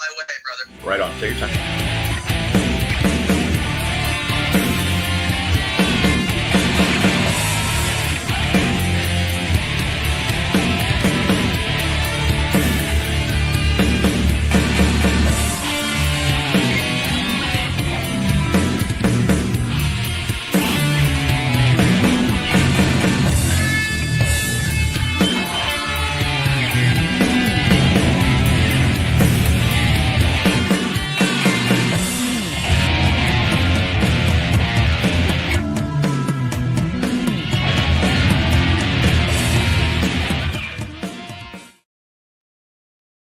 my way, brother. Right on. Take your time.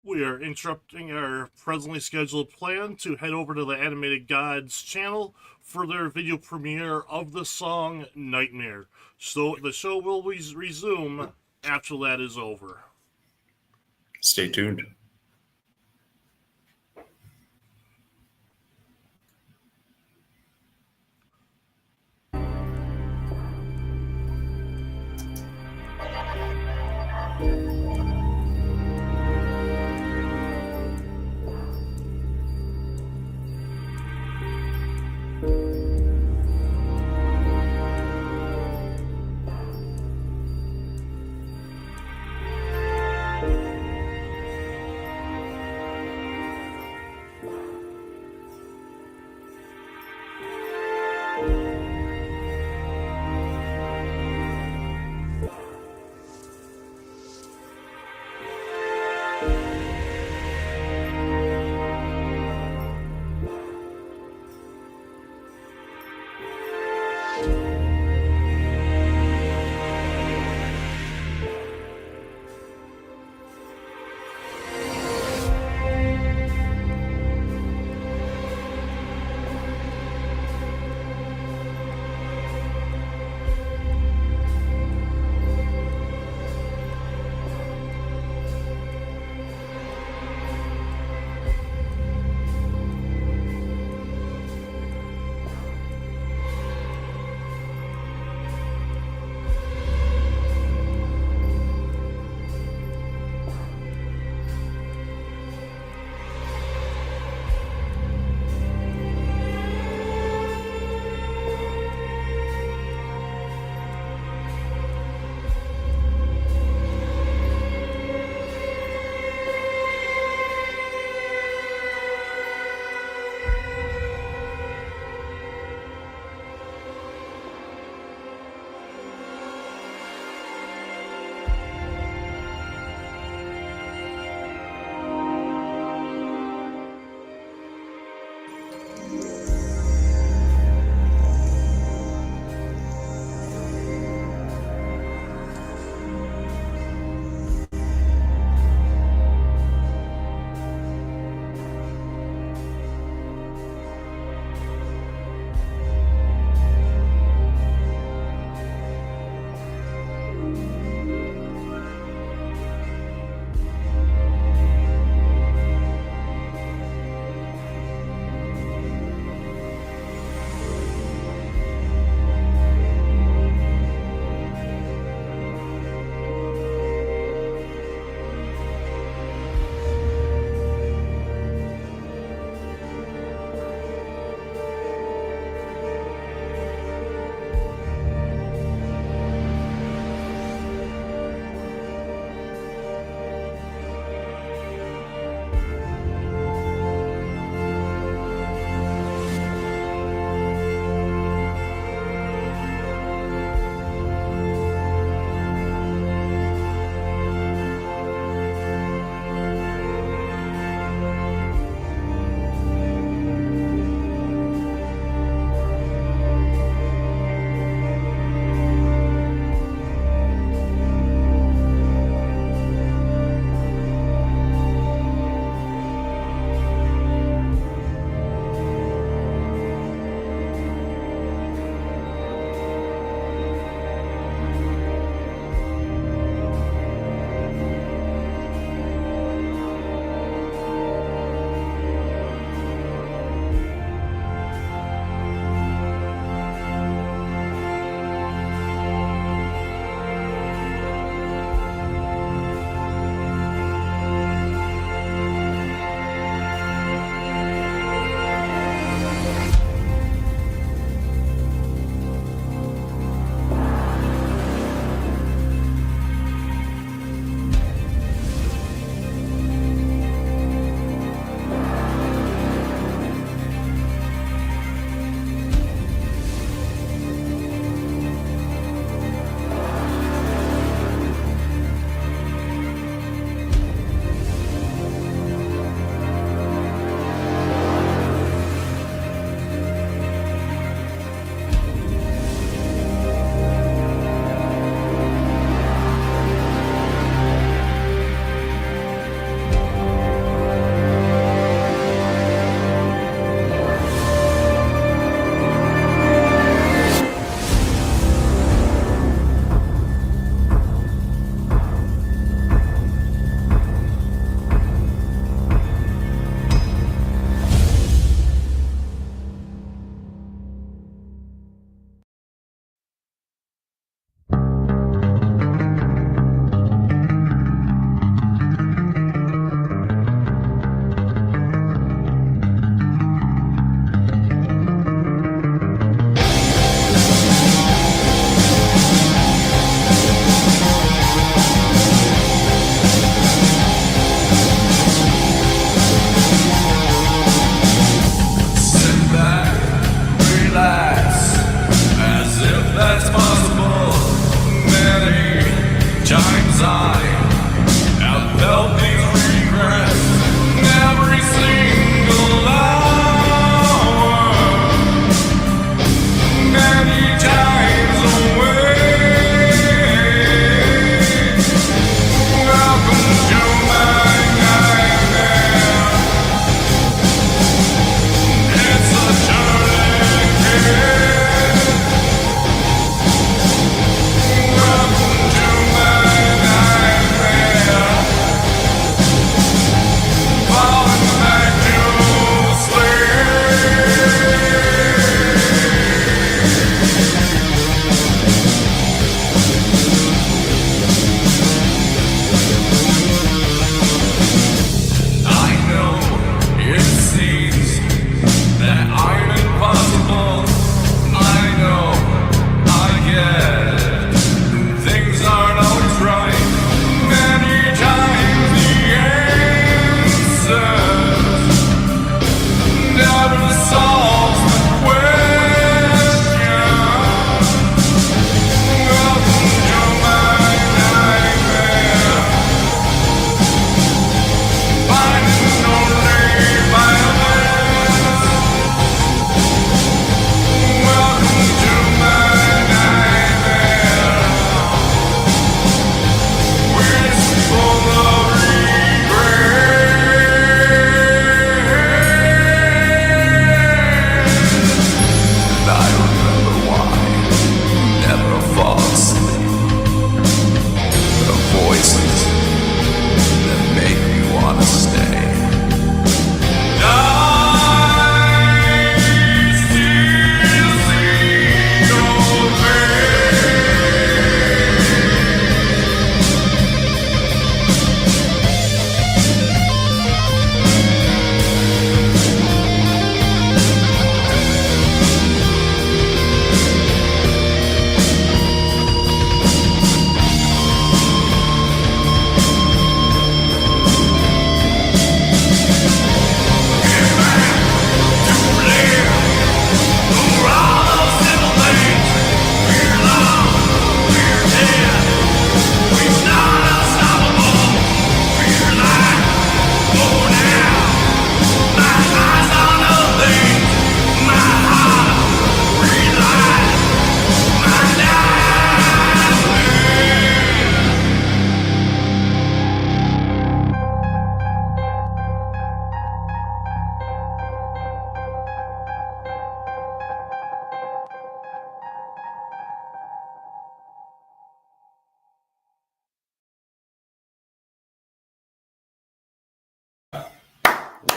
We are interrupting our presently scheduled plan to head over to the Animated Gods channel for their video premiere of the song Nightmare. So the show will resume after that is over. Stay tuned.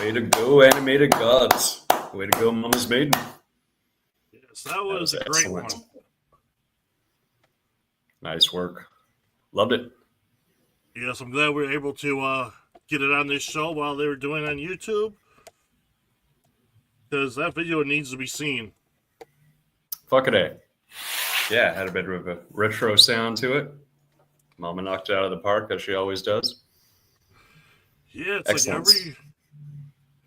Way to go, animated gods. Way to go, Mama's Maiden. Yes, that was a great one. Nice work. Loved it. Yes, I'm glad we were able to get it on this show while they were doing it on YouTube. Because that video needs to be seen. Fuck it, eh? Yeah, had a bit of a retro sound to it. Mama knocked it out of the park, as she always does. Yeah, it's Excellent. like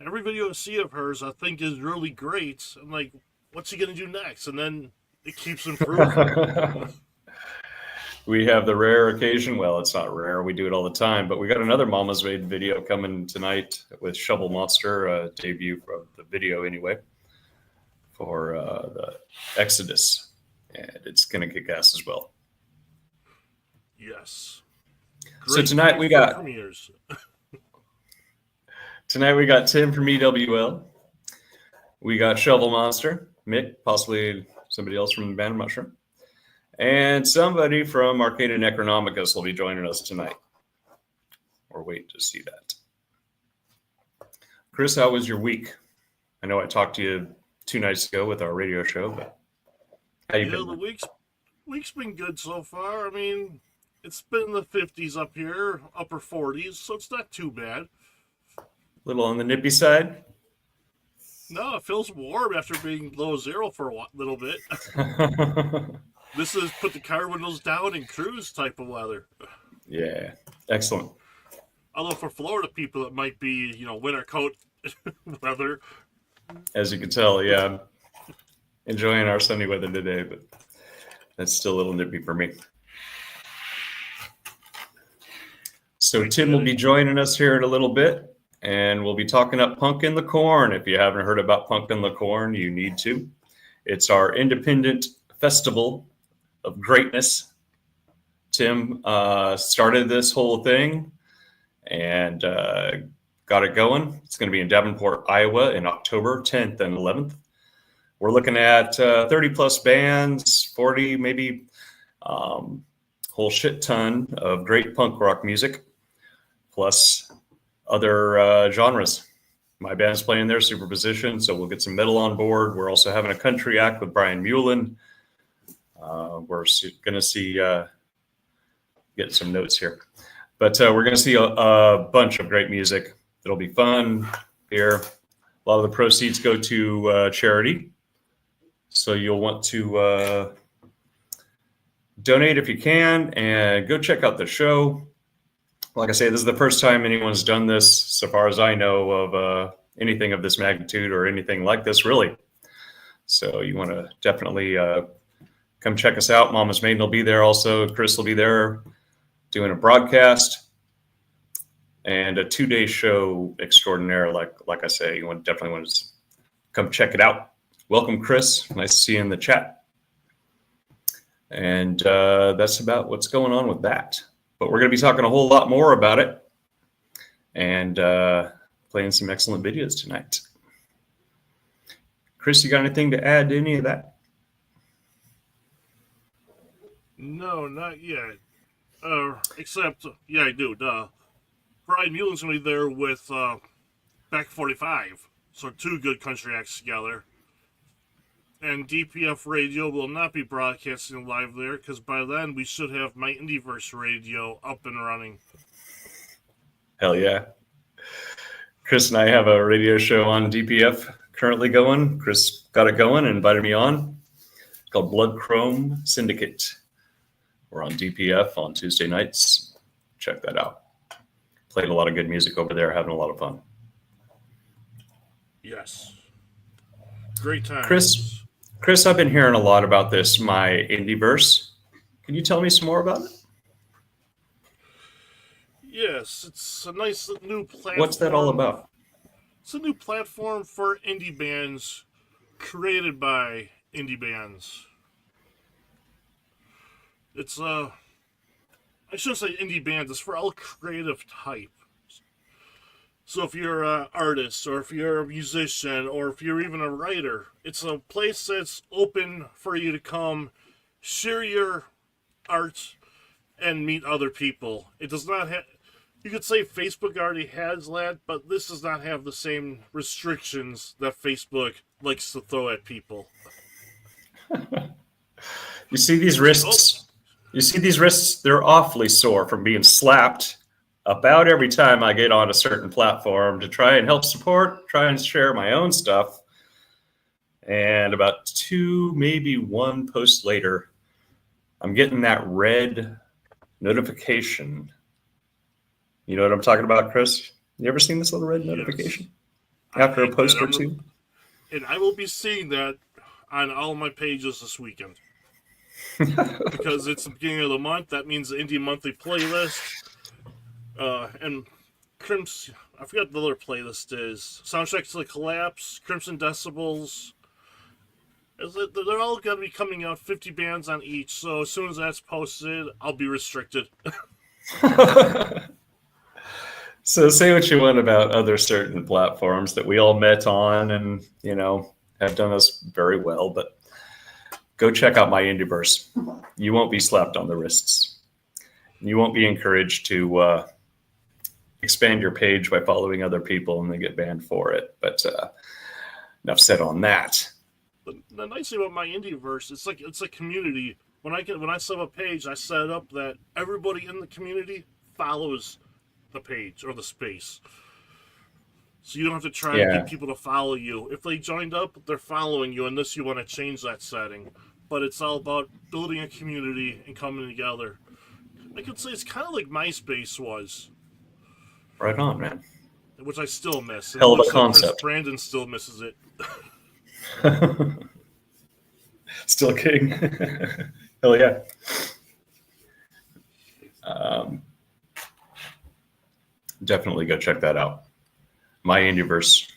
every video I see of hers, I think is really great. I'm like, what's she gonna do next? And then it keeps improving. We have the rare occasion. Well, it's not rare. We do it all the time. But we got another Mama's Maiden video coming tonight with Shovel Monster, debut of the video anyway, for the Exodus. And it's going to kick ass as well. Yes. So tonight we got premieres. Tonight we got Tim from EWL. We got Shovel Monster, Mick, possibly somebody else from the band, I'm not sure. And somebody from Arcana Necronomicus will be joining us tonight. Or wait to see that. Chris, how was your week? I know I talked to you 2 nights ago with our radio show, but how you been? The week's been good so far. I mean, it's been in the 50s up here, upper 40s, so it's not too bad. A little on the nippy side? No, it feels warm after being below zero for a little bit. This is put the car windows down and cruise type of weather. Yeah, excellent. Although for Florida people, it might be, winter coat weather. As you can tell, yeah, I'm enjoying our sunny weather today, but that's still a little nippy for me. So Tim will be joining us here in a little bit, and we'll be talking up Punk in the Corn. If you haven't heard about Punk in the Corn, you need to. It's our independent festival of greatness. Tim started this whole thing and got it going. It's going to be in Davenport, Iowa in October 10th and 11th. We're looking at 30 plus bands, 40 maybe, whole shit ton of great punk rock music, plus other genres. My band's playing there, Superposition, so we'll get some metal on board. We're also having a country act with Brian Mullen. We're going to see, get some notes here. But we're going to see a bunch of great music. It'll be fun here. A lot of the proceeds go to charity. So you'll want to donate if you can and go check out the show. Like I say, this is the first time anyone's done this, so far as I know, of anything of this magnitude or anything like this, really. So you want to definitely come check us out. Mama's Maiden will be there also. Chris will be there doing a broadcast and a 2-day show extraordinaire. Like I say, you definitely want to come check it out. Welcome, Chris. Nice to see you in the chat. And that's about what's going on with that. But we're going to be talking a whole lot more about it and playing some excellent videos tonight. Chris, you got anything to add to any of that? No, not yet. Except, yeah, I do. Brian Muellen's going to be there with Back 45. So 2 good country acts together. And DPF Radio will not be broadcasting live there, because by then we should have my Indieverse Radio up and running. Hell yeah. Chris and I have a radio show on DPF currently going. Chris got it going and invited me on. It's called Blood Chrome Syndicate. We're on DPF on Tuesday nights. Check that out. Played a lot of good music over there, having a lot of fun. Yes. Great time. Chris, I've been hearing a lot about this, my Indieverse. Can you tell me some more about it? Yes, it's a nice new platform. What's that all about? It's a new platform for indie bands created by indie bands. It's I shouldn't say indie bands, it's for all creative type. So if you're an artist, or if you're a musician, or if you're even a writer, it's a place that's open for you to come, share your art, and meet other people. It does not have... You could say Facebook already has that, but this does not have the same restrictions that Facebook likes to throw at people. You see these wrists? You see these wrists? They're awfully sore from being slapped about every time I get on a certain platform to try and help support, try and share my own stuff. And about 2, maybe 1 post later, I'm getting that red notification. You know what I'm talking about, Chris? You ever seen this little red notification after a post or 2? And I will be seeing that on all my pages this weekend. Because it's the beginning of the month. That means the Indie Monthly playlist. And Crimson, I forgot what the other playlist is. Soundtrack to the Collapse, Crimson Decibels. They're all going to be coming out, 50 bands on each. So as soon as that's posted, I'll be restricted. So say what you want about other certain platforms that we all met on and, have done us very well, but go check out my Indieverse. You won't be slapped on the wrists. You won't be encouraged to expand your page by following other people and then get banned for it. But enough said on that. The nice thing about my Indieverse, it's a community. When I set up a page, I set up that everybody in the community follows the page or the space. So you don't have to try to get people to follow you. If they joined up, they're following you unless you want to change that setting. But it's all about building a community and coming together. I could say it's kind of like MySpace was. Right on, man. Which I still miss. Hell of a concept. Brandon still misses it. Still king. Hell yeah. Definitely go check that out. My Indieverse.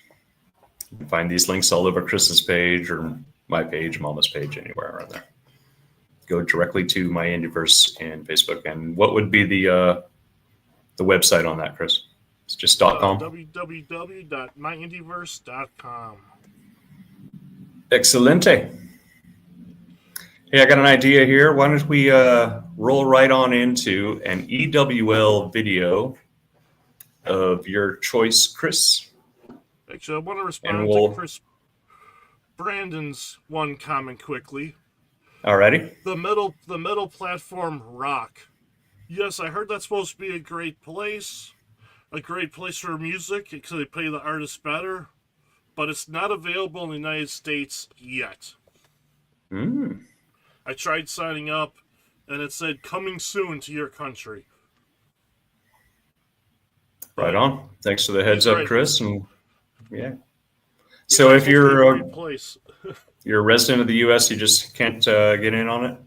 You can find these links all over Chris's page or my page, Mama's page, anywhere around there. Go directly to my Indieverse in Facebook. And what would be the website on that, Chris? It's just .com. www.myindieverse.com. Excelente. Hey, I got an idea here. Why don't we roll right on into an EWL video of your choice, Chris? Actually, I want to respond to Chris Brandon's one comment quickly. Alrighty. The metal platform rock. Yes, I heard that's supposed to be a great place for music because they pay the artists better, but it's not available in the United States yet. I tried signing up, and it said coming soon to your country. Right on. Thanks for the heads up, Chris. And Yeah. So if you're a great place. you're a resident of the U.S., you just can't get in on it?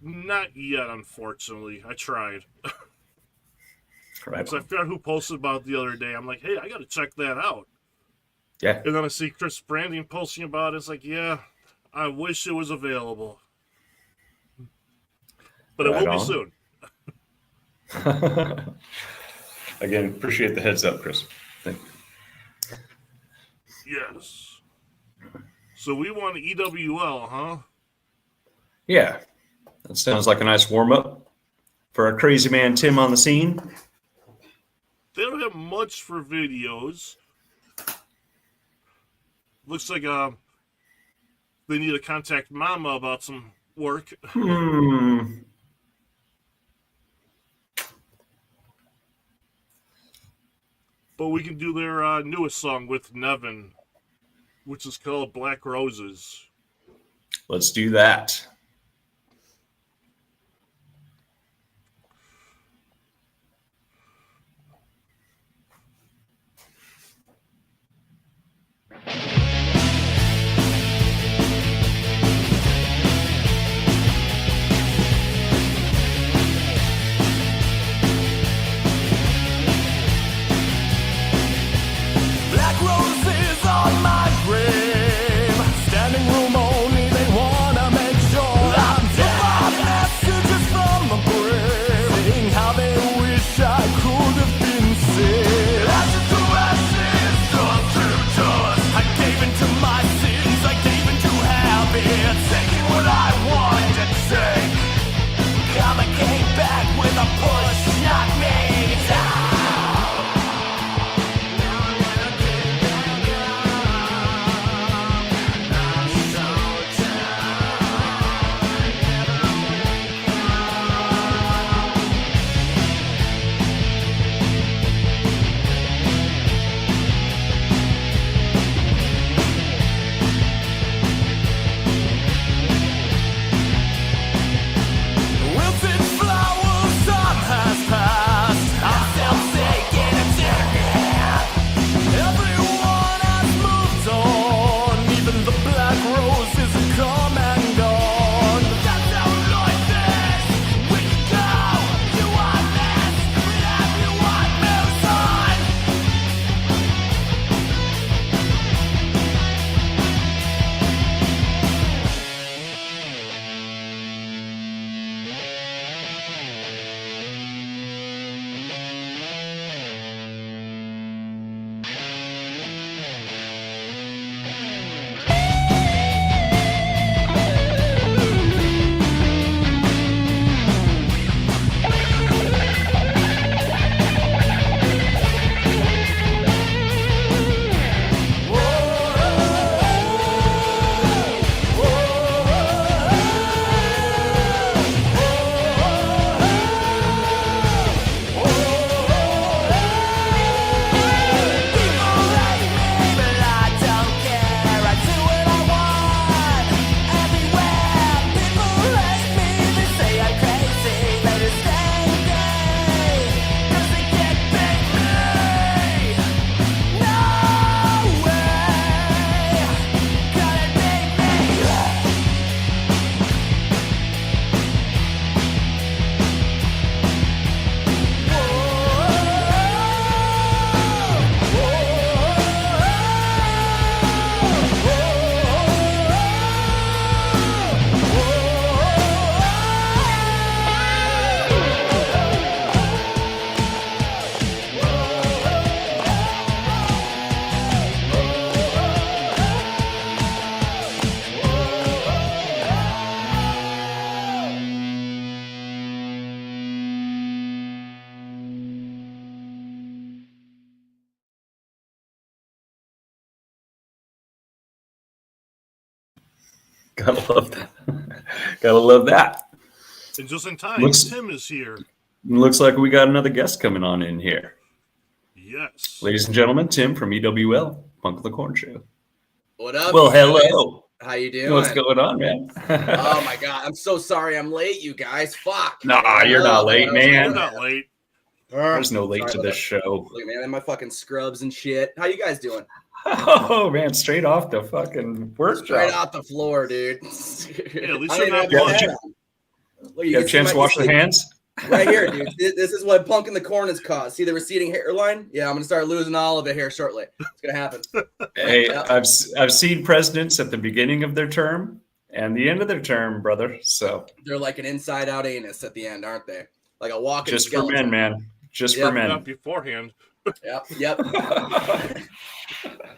Not yet, unfortunately. I tried. Right. So I forgot who posted about it the other day. I'm like, hey, I got to check that out. Yeah. And then I see Chris Branding posting about it. It's like, yeah, I wish it was available. But Right it will be on. soon. Again, appreciate the heads up, Chris. Thank you. Yes. So we want EWL, huh? Yeah. That sounds like a nice warm-up for our crazy man Tim on the scene. They don't have much for videos. Looks like they need to contact Mama about some work. But we can do their newest song with Nevin, which is called Black Roses. Let's do that. Black roses on my grave, standing room only, they wanna make sure I'm dead. Messages from the grave, saying how they wish I could have been saved. Ashes to ashes, dust to dust. I gave into my sins, I gave into habit, taking what I wanted to take. Karma came back with a push, knock me down. Wilted flowers, time has passed. I'm still taking a turn. Everyone has moved on. Even the black roses have come and gone. That's how life is. We can go. You want this, but everyone moves on. People hate me, but I don't care. I do what I want, everywhere. People hate me, they say I'm crazy. They just stay gay, 'cause they can't make me. No way, gonna make me. Gotta love that. Gotta love that. And just in time, Looks- Tim is here. Looks like we got another guest coming on in here. Yes. Ladies and gentlemen, Tim from EWL, Punk of the Corn Show. What up? Well, you guys? hello. How you doing? What's going on, man? Oh my god, I'm so sorry I'm late, you guys. Fuck. Nah, you're not late, man. You're not late. There's no late to this show. Look, man, my fucking scrubs and shit. How you guys doing? Oh man, straight off the fucking work Straight job. off the floor, dude. Yeah, at least I you're don't not even have my blushing. hat on. Look, You have a chance to wash the hands? Right here, dude. This is what Punk in the Corn has caused. See the receding hairline? Yeah, I'm gonna start losing all of it here shortly. It's gonna happen. Hey, Yeah. I've seen presidents at the beginning of their term and the end of their term, brother. So They're like an inside-out anus at the end, aren't they? Like a walking just skeleton. for men, man. Just Yeah. for men. Not beforehand. Yep.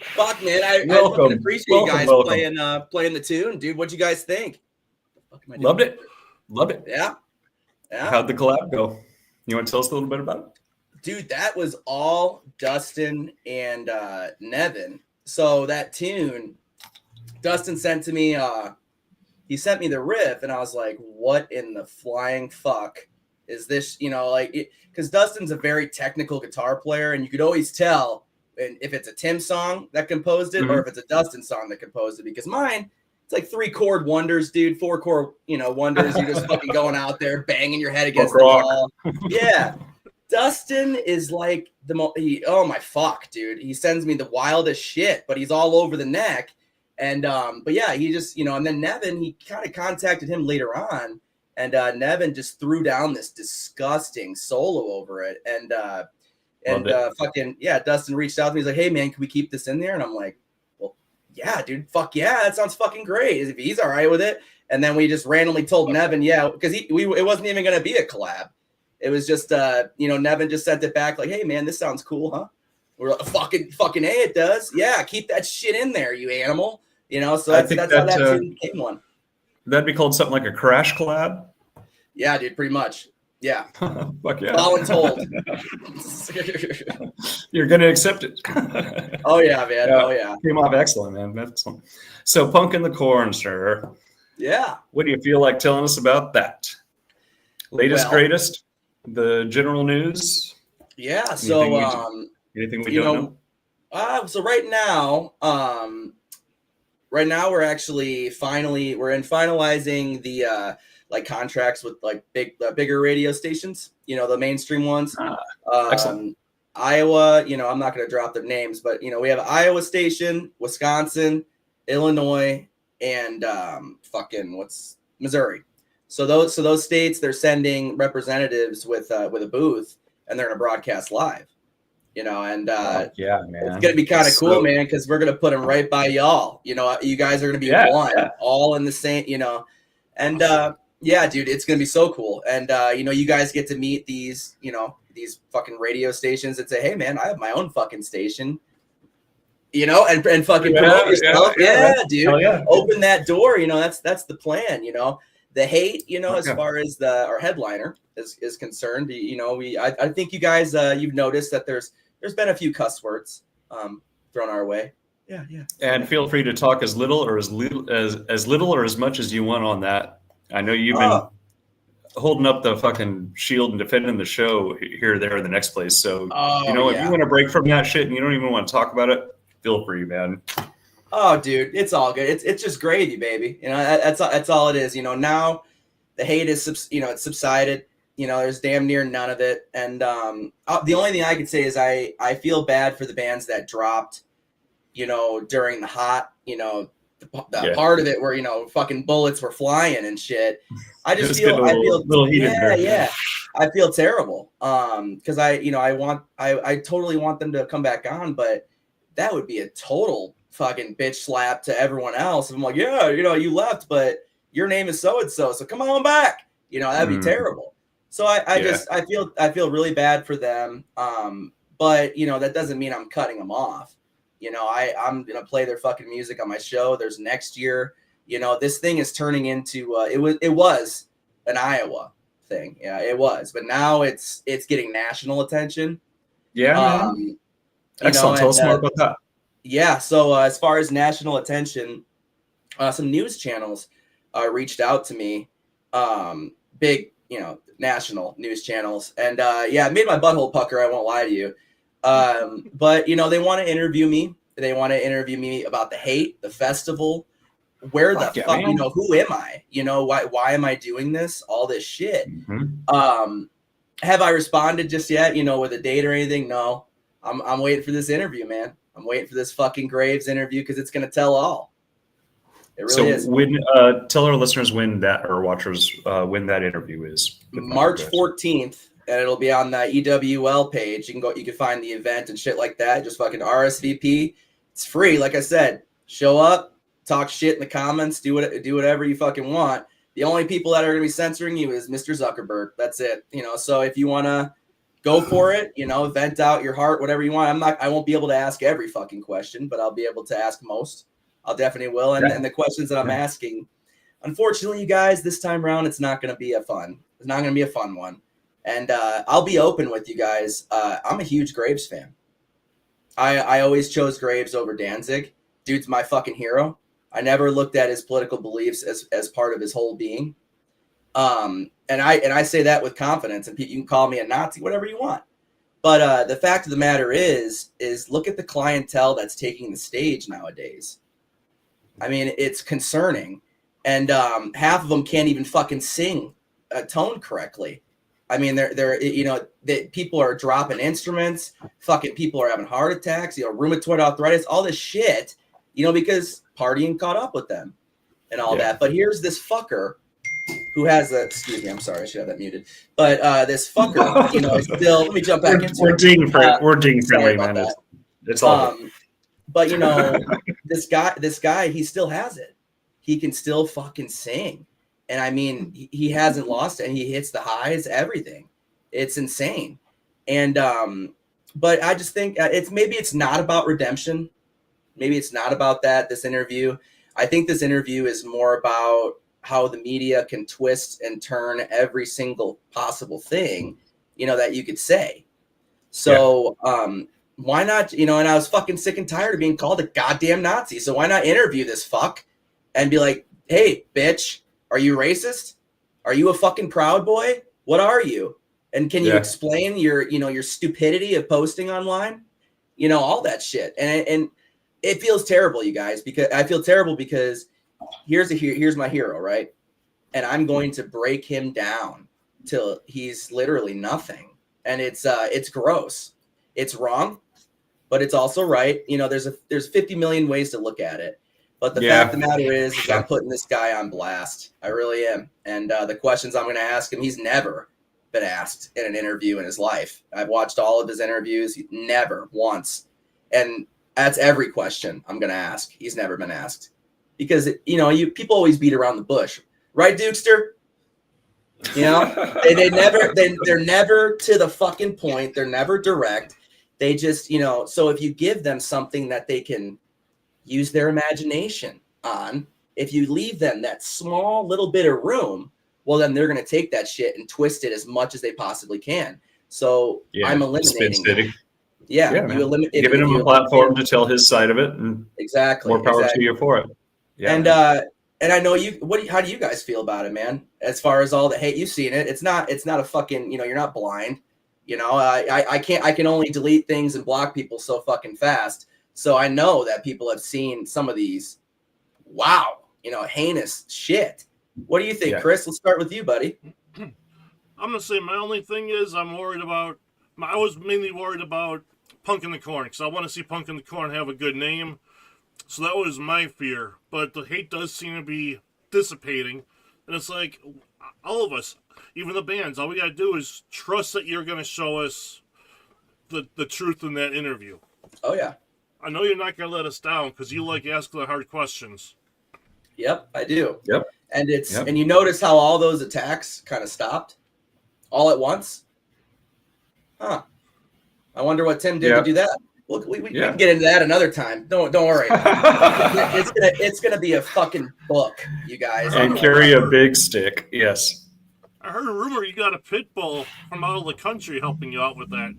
Fuck, man. I Welcome. fucking appreciate you guys Welcome. playing the tune, dude. What'd you guys think? What the fuck am I doing? Loved it. Yeah. How'd the collab go? You want to tell us a little bit about it? Dude, that was all Dustin and Nevin. So that tune, Dustin sent to me. He sent me the riff, and I was like, "What in the flying fuck is this?" You know, like, because Dustin's a very technical guitar player, and you could always tell if it's a Tim song that composed it or if it's a Dustin song that composed it. Because mine, it's like 3-chord wonders, dude. 4-chord, wonders. You're just fucking going out there, banging your head against the wall. Yeah. Dustin is like oh my fuck, dude. He sends me the wildest shit, but he's all over the neck. And but yeah, he just, and then Nevin, he kind of contacted him later on, and Nevin just threw down this disgusting solo over it. And fucking yeah, Dustin reached out to me. He's like, "Hey man, can we keep this in there?" And I'm like, "Well, yeah, dude, fuck yeah, that sounds fucking great. If he's all right with it." And then we just randomly told Nevin, yeah, because it wasn't even gonna be a collab. It was just Nevin just sent it back like, "Hey man, this sounds cool, huh?" We're like, fucking hey, it does. Yeah, keep that shit in there, you animal. So that's how that tune became one. That'd be called something like a crash collab. Yeah, dude, pretty much. Yeah. Fuck yeah. Voluntold. You're gonna accept it. Oh yeah, man. Oh yeah. Came off excellent, man. Excellent. So Punk in the Corn, sir. Yeah. What do you feel like telling us about that? Latest, Well, greatest, the general news. Yeah. So anything we don't know? So right now we're actually finalizing the contracts with like bigger radio stations, the mainstream ones. Excellent. Iowa, I'm not going to drop their names, but we have an Iowa station, Wisconsin, Illinois, and Missouri. So those states, they're sending representatives with a booth, and they're going to broadcast live. And yeah, man, it's gonna be kind of cool, man, because we're gonna put them right by y'all. You guys are gonna be all in the same, and yeah, dude, it's gonna be so cool. And you guys get to meet these fucking radio stations that say, "Hey, man, I have my own fucking station," and fucking promote yourself. Yeah, dude, yeah. Open that door. That's the plan. The hate, as far as our headliner is concerned, I think you guys you've noticed that there's been a few cuss words thrown our way. Yeah. And feel free to talk as little or as much as you want on that. I know you've been holding up the fucking shield and defending the show here, there, in the next place. So if you want to break from that shit and you don't even want to talk about it, feel free, man. Oh, dude, it's all good. It's just gravy, baby. That's all it is. Now the hate is it's subsided. There's damn near none of it. And the only thing I could say is I feel bad for the bands that dropped, during the hot, the part of it where, fucking bullets were flying and shit. I just feel heated. Yeah. I feel terrible. Cause I totally want them to come back on, but that would be a total fucking bitch slap to everyone else. I'm like, yeah, you left, but your name is so-and-so, so come on back. That'd be terrible. So I feel really bad for them. But that doesn't mean I'm cutting them off. I'm going to play their fucking music on my show. There's next year, this thing is turning into, it was an Iowa thing. Yeah, it was, but now it's getting national attention. Yeah. Excellent. Tell us more about that. Yeah. So as far as national attention, some news channels reached out to me, big, national news channels. And it made my butthole pucker. I won't lie to you. But they want to interview me. They want to interview me about the hate, the festival, where the fuck, who am I? Why am I doing this? All this shit. Mm-hmm. Have I responded just yet? With a date or anything? No. I'm waiting for this interview, man. I'm waiting for this fucking Graves interview because it's gonna tell all. It really is. When tell our listeners when that or watchers when that interview is. March 14th, and it'll be on the EWL page. You can find the event and shit like that. Just fucking RSVP. It's free, like I said. Show up, talk shit in the comments, do whatever you fucking want. The only people that are gonna be censoring you is Mr. Zuckerberg. That's it. So if you wanna go for it, vent out your heart, whatever you want. I won't be able to ask every fucking question, but I'll be able to ask most. I'll definitely will. And the questions that I'm asking, unfortunately, you guys, this time around, it's not going to be a fun one. And I'll be open with you guys. I'm a huge Graves fan. I always chose Graves over Danzig. Dude's my fucking hero. I never looked at his political beliefs as part of his whole being. And I say that with confidence, and you can call me a Nazi, whatever you want. But the fact of the matter is look at the clientele that's taking the stage nowadays. I mean, it's concerning. And half of them can't even fucking sing a tone correctly. I mean, people are dropping instruments. Fucking people are having heart attacks, rheumatoid arthritis, all this shit, because partying caught up with them and all that. But here's this fucker who has excuse me, I'm sorry, I should have that muted. But this fucker, still, let me jump back into we're ding friendly, man. It's all good. But this guy, he still has it. He can still fucking sing. And I mean, he hasn't lost it, and he hits the highs, everything. It's insane. And but I just think it's not about redemption. Maybe it's not about that, this interview. I think this interview is more about how the media can twist and turn every single possible thing, that you could say. So why not, and I was fucking sick and tired of being called a goddamn Nazi. So why not interview this fuck and be like, hey, bitch, are you racist? Are you a fucking Proud Boy? What are you? And can you explain your stupidity of posting online? All that shit. And it feels terrible, you guys, because I feel terrible because here's my hero, right? And I'm going to break him down till he's literally nothing. And it's gross. It's wrong, but it's also right. There's 50 million ways to look at it. But the fact of the matter is I'm putting this guy on blast. I really am. And the questions I'm going to ask him, he's never been asked in an interview in his life. I've watched all of his interviews. Never once. And that's every question I'm going to ask. He's never been asked. Because, people always beat around the bush. Right, Dukester? They're never to the fucking point. They're never direct. They just, so if you give them something that they can use their imagination on, if you leave them that small little bit of room, well, then they're going to take that shit and twist it as much as they possibly can. So I'm eliminating that. Giving him a platform to tell his side of it, and exactly more power to you for it. And I know you. How do you guys feel about it, man? As far as all the hate, you've seen it. It's not a fucking. You're not blind. I can only delete things and block people so fucking fast. So I know that people have seen some of these. Wow, heinous shit. What do you think, Chris? Let's start with you, buddy. I'm gonna say my only thing is I was mainly worried about Punk in the Corn because I want to see Punk in the Corn have a good name. So that was my fear. But the hate does seem to be dissipating. And it's like, all of us, even the bands, all we got to do is trust that you're going to show us the truth in that interview. Oh, yeah. I know you're not going to let us down because you like asking the hard questions. Yep, I do. Yep. And and you notice how all those attacks kind of stopped all at once? Huh. I wonder what Tim did to do that. Well, we can get into that another time. Don't worry. It's gonna be a fucking book, you guys. And carry a big stick. Yes. I heard a rumor you got a pit bull from out of the country helping you out with that.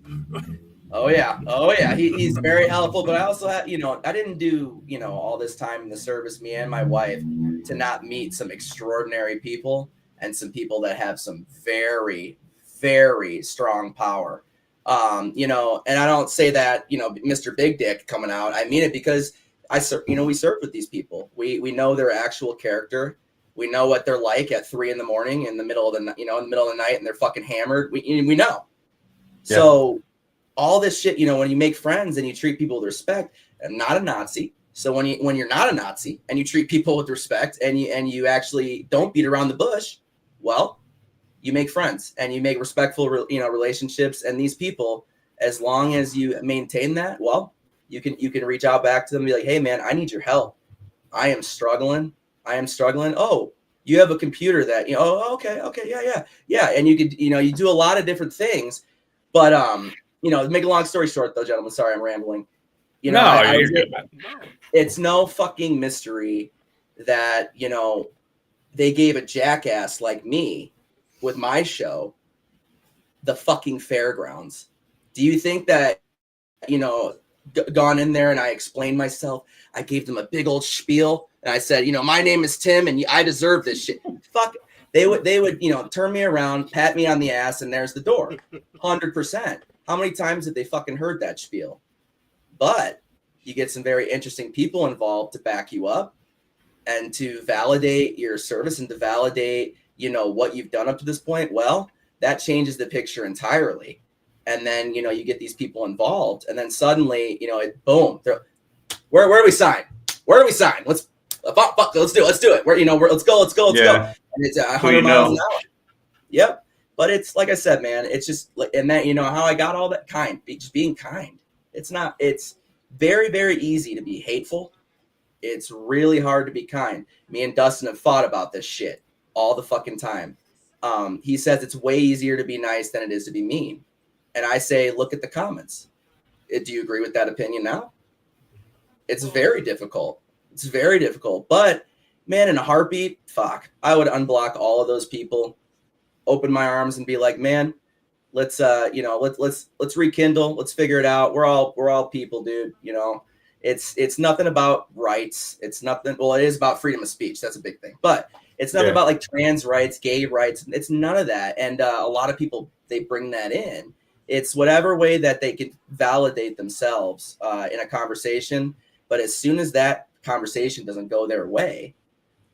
Oh yeah. He's very helpful. But I also had, I didn't do, all this time in the service, me and my wife, to not meet some extraordinary people and some people that have some very, very strong power. And I don't say that, Mr. Big Dick coming out. I mean it because we serve with these people. We know their actual character. We know what they're like at 3 a.m. in the middle of the in the middle of the night, and they're fucking hammered. We know. Yeah. So all this shit, when you make friends and you treat people with respect, I'm not a Nazi. So when you're not a Nazi and you treat people with respect and you actually don't beat around the bush, well, you make friends and you make respectful relationships. And these people, as long as you maintain that, well, you can reach out back to them and be like, hey man, I need your help. I am struggling. Oh, you have a computer that oh, okay, yeah. And you could you do a lot of different things, but to make a long story short, though, gentlemen, sorry I'm rambling. You're good, man. It's no fucking mystery that they gave a jackass like me with my show the fucking fairgrounds. Do you think that gone in there and I explained myself? I gave them a big old spiel and I said, my name is Tim and I deserve this shit. Fuck. They would turn me around, pat me on the ass, and there's the door. 100%. How many times have they fucking heard that spiel? But you get some very interesting people involved to back you up and to validate your service and to validate, what you've done up to this point. Well, that changes the picture entirely. And then, you get these people involved and then suddenly, boom, where do we sign? Where do we sign? Let's do it. Let's go. And it's 100 miles an hour. Yep. But it's like I said, man, it's just like, and that, how I got all that just being kind. It's very, very easy to be hateful. It's really hard to be kind. Me and Dustin have fought about this shit all the fucking time. He says it's way easier to be nice than it is to be mean. And I say, look at the comments. Do you agree with that opinion now? It's very difficult. But man, in a heartbeat, fuck, I would unblock all of those people, open my arms and be like, man, let's rekindle. Let's figure it out. We're all people, dude. It's nothing about rights. It's nothing. Well, it is about freedom of speech. That's a big thing, but it's nothing about like trans rights, gay rights. It's none of that. And a lot of people, they bring that in. It's whatever way that they could validate themselves in a conversation. But as soon as that conversation doesn't go their way,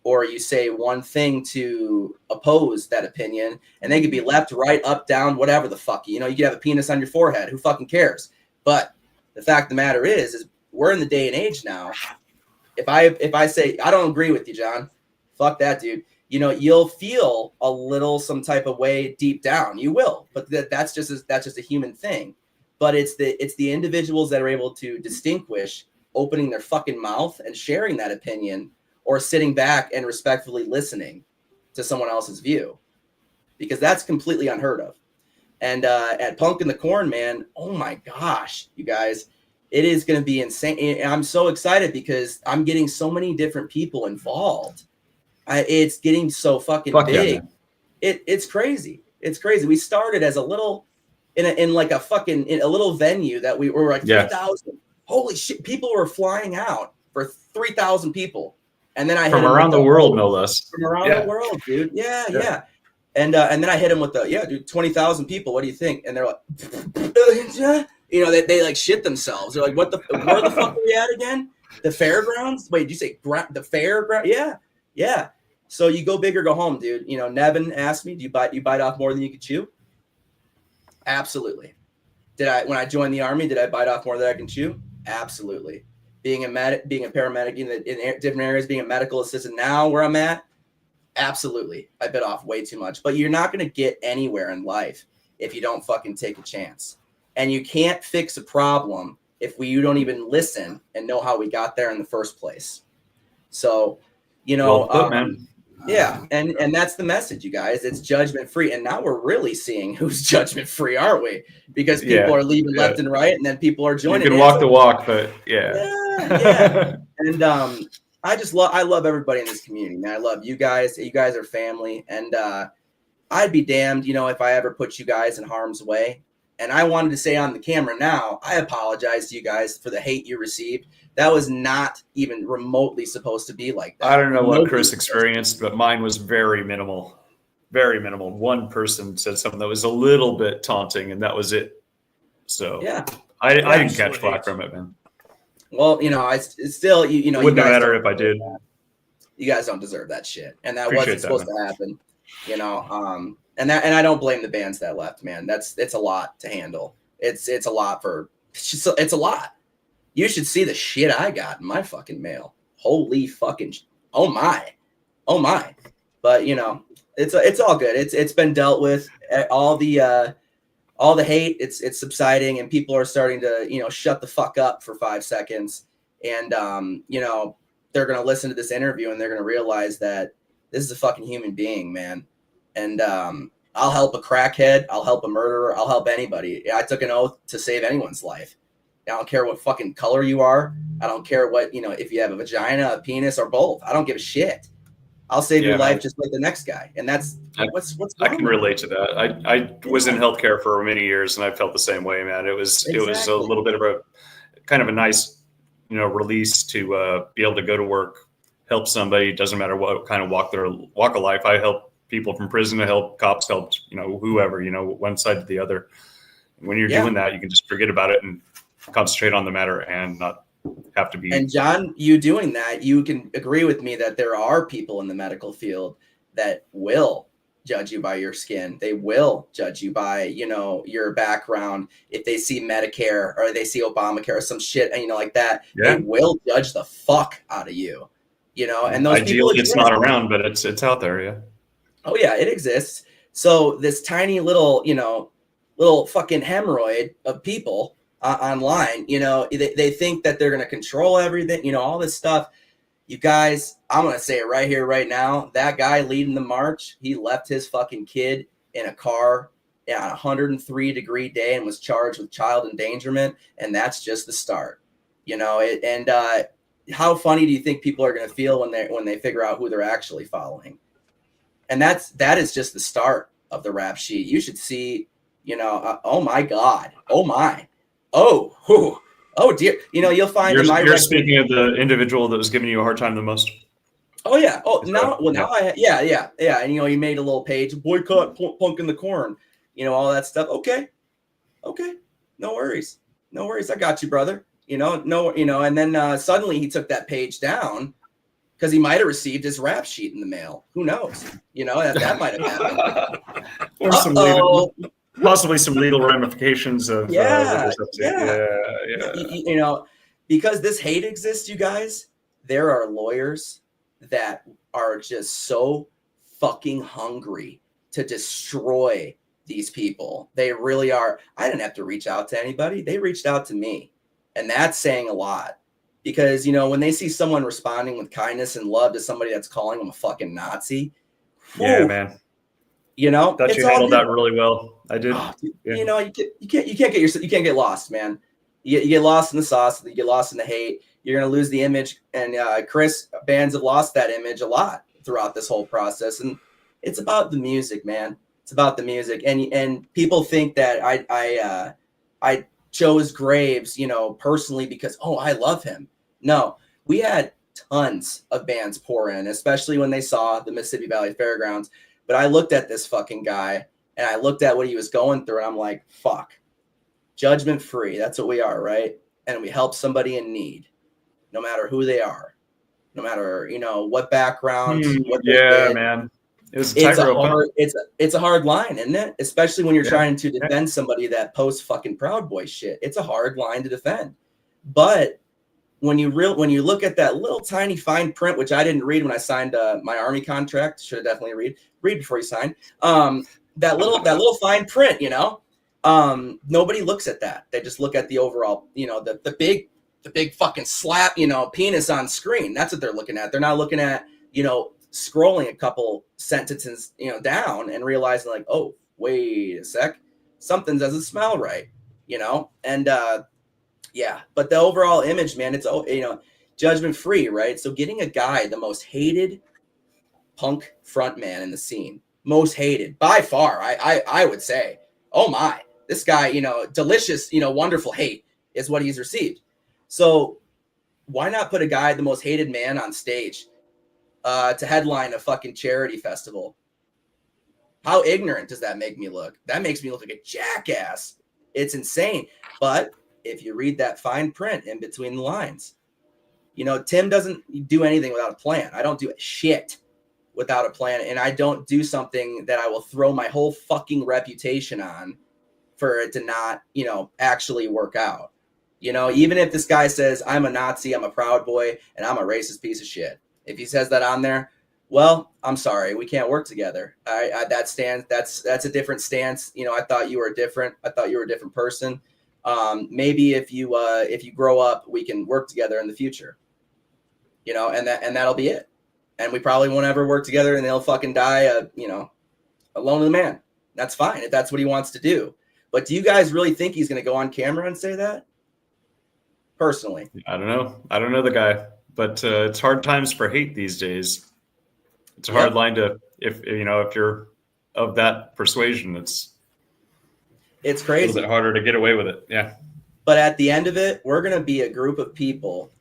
or you say one thing to oppose that opinion, and they could be left, right, up, down, whatever the fuck, you could have a penis on your forehead. Who fucking cares? But the fact of the matter is we're in the day and age now. If I say, I don't agree with you, John, fuck that, dude. You'll feel a little some type of way deep down. You will, but that's just a human thing. But it's the individuals that are able to distinguish opening their fucking mouth and sharing that opinion, or sitting back and respectfully listening to someone else's view, because that's completely unheard of. And at Punk in the Corn, man, oh my gosh, you guys, it is going to be insane. And I'm so excited because I'm getting so many different people involved. It's getting so fucking big. Yeah, it's crazy. It's crazy. We started as a little in a little venue that we were like 3,000. Holy shit! People were flying out for 3,000 people, and then I from around the world, no less. From around the world, dude. Yeah. And then I hit them with 20,000 people. What do you think? And they're like, they like shit themselves. They're like, where the fuck are we at again? The fairgrounds? Wait, did you say the fairground? Yeah. So you go big or go home, dude. Nevin asked me, do you bite off more than you could chew? Absolutely. When I joined the Army, did I bite off more than I can chew? Absolutely. Being a paramedic in different areas, being a medical assistant now where I'm at, absolutely. I bit off way too much. But you're not going to get anywhere in life if you don't fucking take a chance. And you can't fix a problem if you don't even listen and know how we got there in the first place. So, well put, man. Yeah, and that's the message, you guys. It's judgment free, and now we're really seeing who's judgment free, aren't we? Because people are leaving left and right, and then people are joining. You can walk the walk, but yeah. And I love everybody in this community, man. I love you guys. You guys are family, and I'd be damned, if I ever put you guys in harm's way. And I wanted to say on the camera now, I apologize to you guys for the hate you received. That was not even remotely supposed to be like that. I don't know what Chris experienced, but mine was very minimal. Very minimal. One person said something that was a little bit taunting, and that was it. So yeah, I didn't catch flack from it, man. Well, I still, wouldn't matter if I did. You guys don't deserve that shit. And that Appreciate wasn't supposed to happen, you know. And I don't blame the bands that left, man. It's a lot to handle. It's a lot it's a lot. You should see the shit I got in my fucking mail. Holy fucking oh my. But you know, it's all good. It's been dealt with. All the hate, it's subsiding, and people are starting to, you know, shut the fuck up for 5 seconds. And you know, they're gonna listen to this interview and they're gonna realize that this is a fucking human being, man. And I'll help a crackhead, I'll help a murderer, I'll help anybody. I took an oath to save anyone's life. I don't care what fucking color you are. I don't care what, you know, if you have a vagina, a penis, or both. I don't give a shit. I'll save your life just like the next guy. And that's what's I can relate to that. I was in healthcare for many years, and I felt the same way, man. It was a little bit of a kind of a nice, you know, release to be able to go to work, help somebody. It doesn't matter what kind of walk of life. I help people from prison, to help cops, helped, you know, whoever, you know, one side to the other. And when you're doing that, you can just forget about it and concentrate on the matter and not have to be. And John, you doing that, you can agree with me that there are people in the medical field that will judge you by your skin. They will judge you by, you know, your background. If they see Medicare or they see Obamacare or some shit, you know, like that, they will judge the fuck out of you, you know. And those ideally, it's not around, but it's out there. Yeah. Oh yeah, it exists. So this tiny little, you know, little fucking hemorrhoid of people online, you know, they think that they're going to control everything, you know, all this stuff. You guys, I'm going to say it right here, right now. That guy leading the march, he left his fucking kid in a car on a 103-degree day and was charged with child endangerment. And that's just the start, you know. How funny do you think people are going to feel when they figure out who they're actually following? And that is just the start of the rap sheet. You should see, you know, oh my God, oh my. Oh dear. You know, you'll find you're speaking of the individual that was giving you a hard time the most. Oh yeah. Oh, now yeah. And you know, he made a little page, boycott Punk in the Corn, you know, all that stuff. Okay. No worries. I got you, brother. You know, and then suddenly he took that page down because he might have received his rap sheet in the mail. Who knows? You know, that might have happened. Or possibly some legal ramifications of You know, because this hate exists, you guys, there are lawyers that are just so fucking hungry to destroy these people. They really are. I didn't have to reach out to anybody. They reached out to me. And that's saying a lot. Because, you know, when they see someone responding with kindness and love to somebody that's calling them a fucking Nazi. Yeah, man. You know, thought you handled that really well. I did. You know, you can't get lost, man. You get lost in the sauce. You get lost in the hate. You're gonna lose the image. And Chris, bands have lost that image a lot throughout this whole process. And it's about the music, man. It's about the music. And people think that I chose Graves, you know, personally because I love him. No, we had tons of bands pour in, especially when they saw the Mississippi Valley Fairgrounds. But I looked at this fucking guy and I looked at what he was going through and I'm like, fuck, judgment free. That's what we are, right? And we help somebody in need, no matter who they are, no matter, you know, what background. Man. It's a hard line, isn't it? Especially when you're trying to defend somebody that posts fucking Proud Boy shit. It's a hard line to defend. But when you look at that little tiny fine print, which I didn't read when I signed my Army contract, should have definitely read before you sign. That little fine print, you know, nobody looks at that. They just look at the overall, you know, the big fucking slap, you know, penis on screen. That's what they're looking at. They're not looking at, you know, scrolling a couple sentences, you know, down and realizing like, oh, wait a sec, something doesn't smell right, you know. And but the overall image, man, it's, you know, judgment free, right? So getting a guy, the most hated punk frontman in the scene, most hated by far, I would say, oh my, this guy, you know, delicious, you know, wonderful hate is what he's received. So why not put a guy, the most hated man, on stage to headline a fucking charity festival? How ignorant does that make me look? That makes me look like a jackass. It's insane. But if you read that fine print in between the lines, You know, Tim doesn't do anything without a plan. I don't do shit without a plan, and I don't do something that I will throw my whole fucking reputation on for it to not, you know, actually work out. You know, even if this guy says I'm a Nazi, I'm a Proud Boy, and I'm a racist piece of shit, if he says that on there, well, I'm sorry, we can't work together. That's a different stance. You know, I thought you were different. I thought you were a different person. Maybe if you grow up, we can work together in the future. You know, and that'll be it. And we probably won't ever work together, and they'll fucking die, you know, a lonely man. That's fine if that's what he wants to do. But do you guys really think he's going to go on camera and say that? Personally, I don't know. I don't know the guy, but it's hard times for hate these days. It's a hard line to, if you're of that persuasion, it's crazy. A little bit harder to get away with it. Yeah. But at the end of it, we're going to be a group of people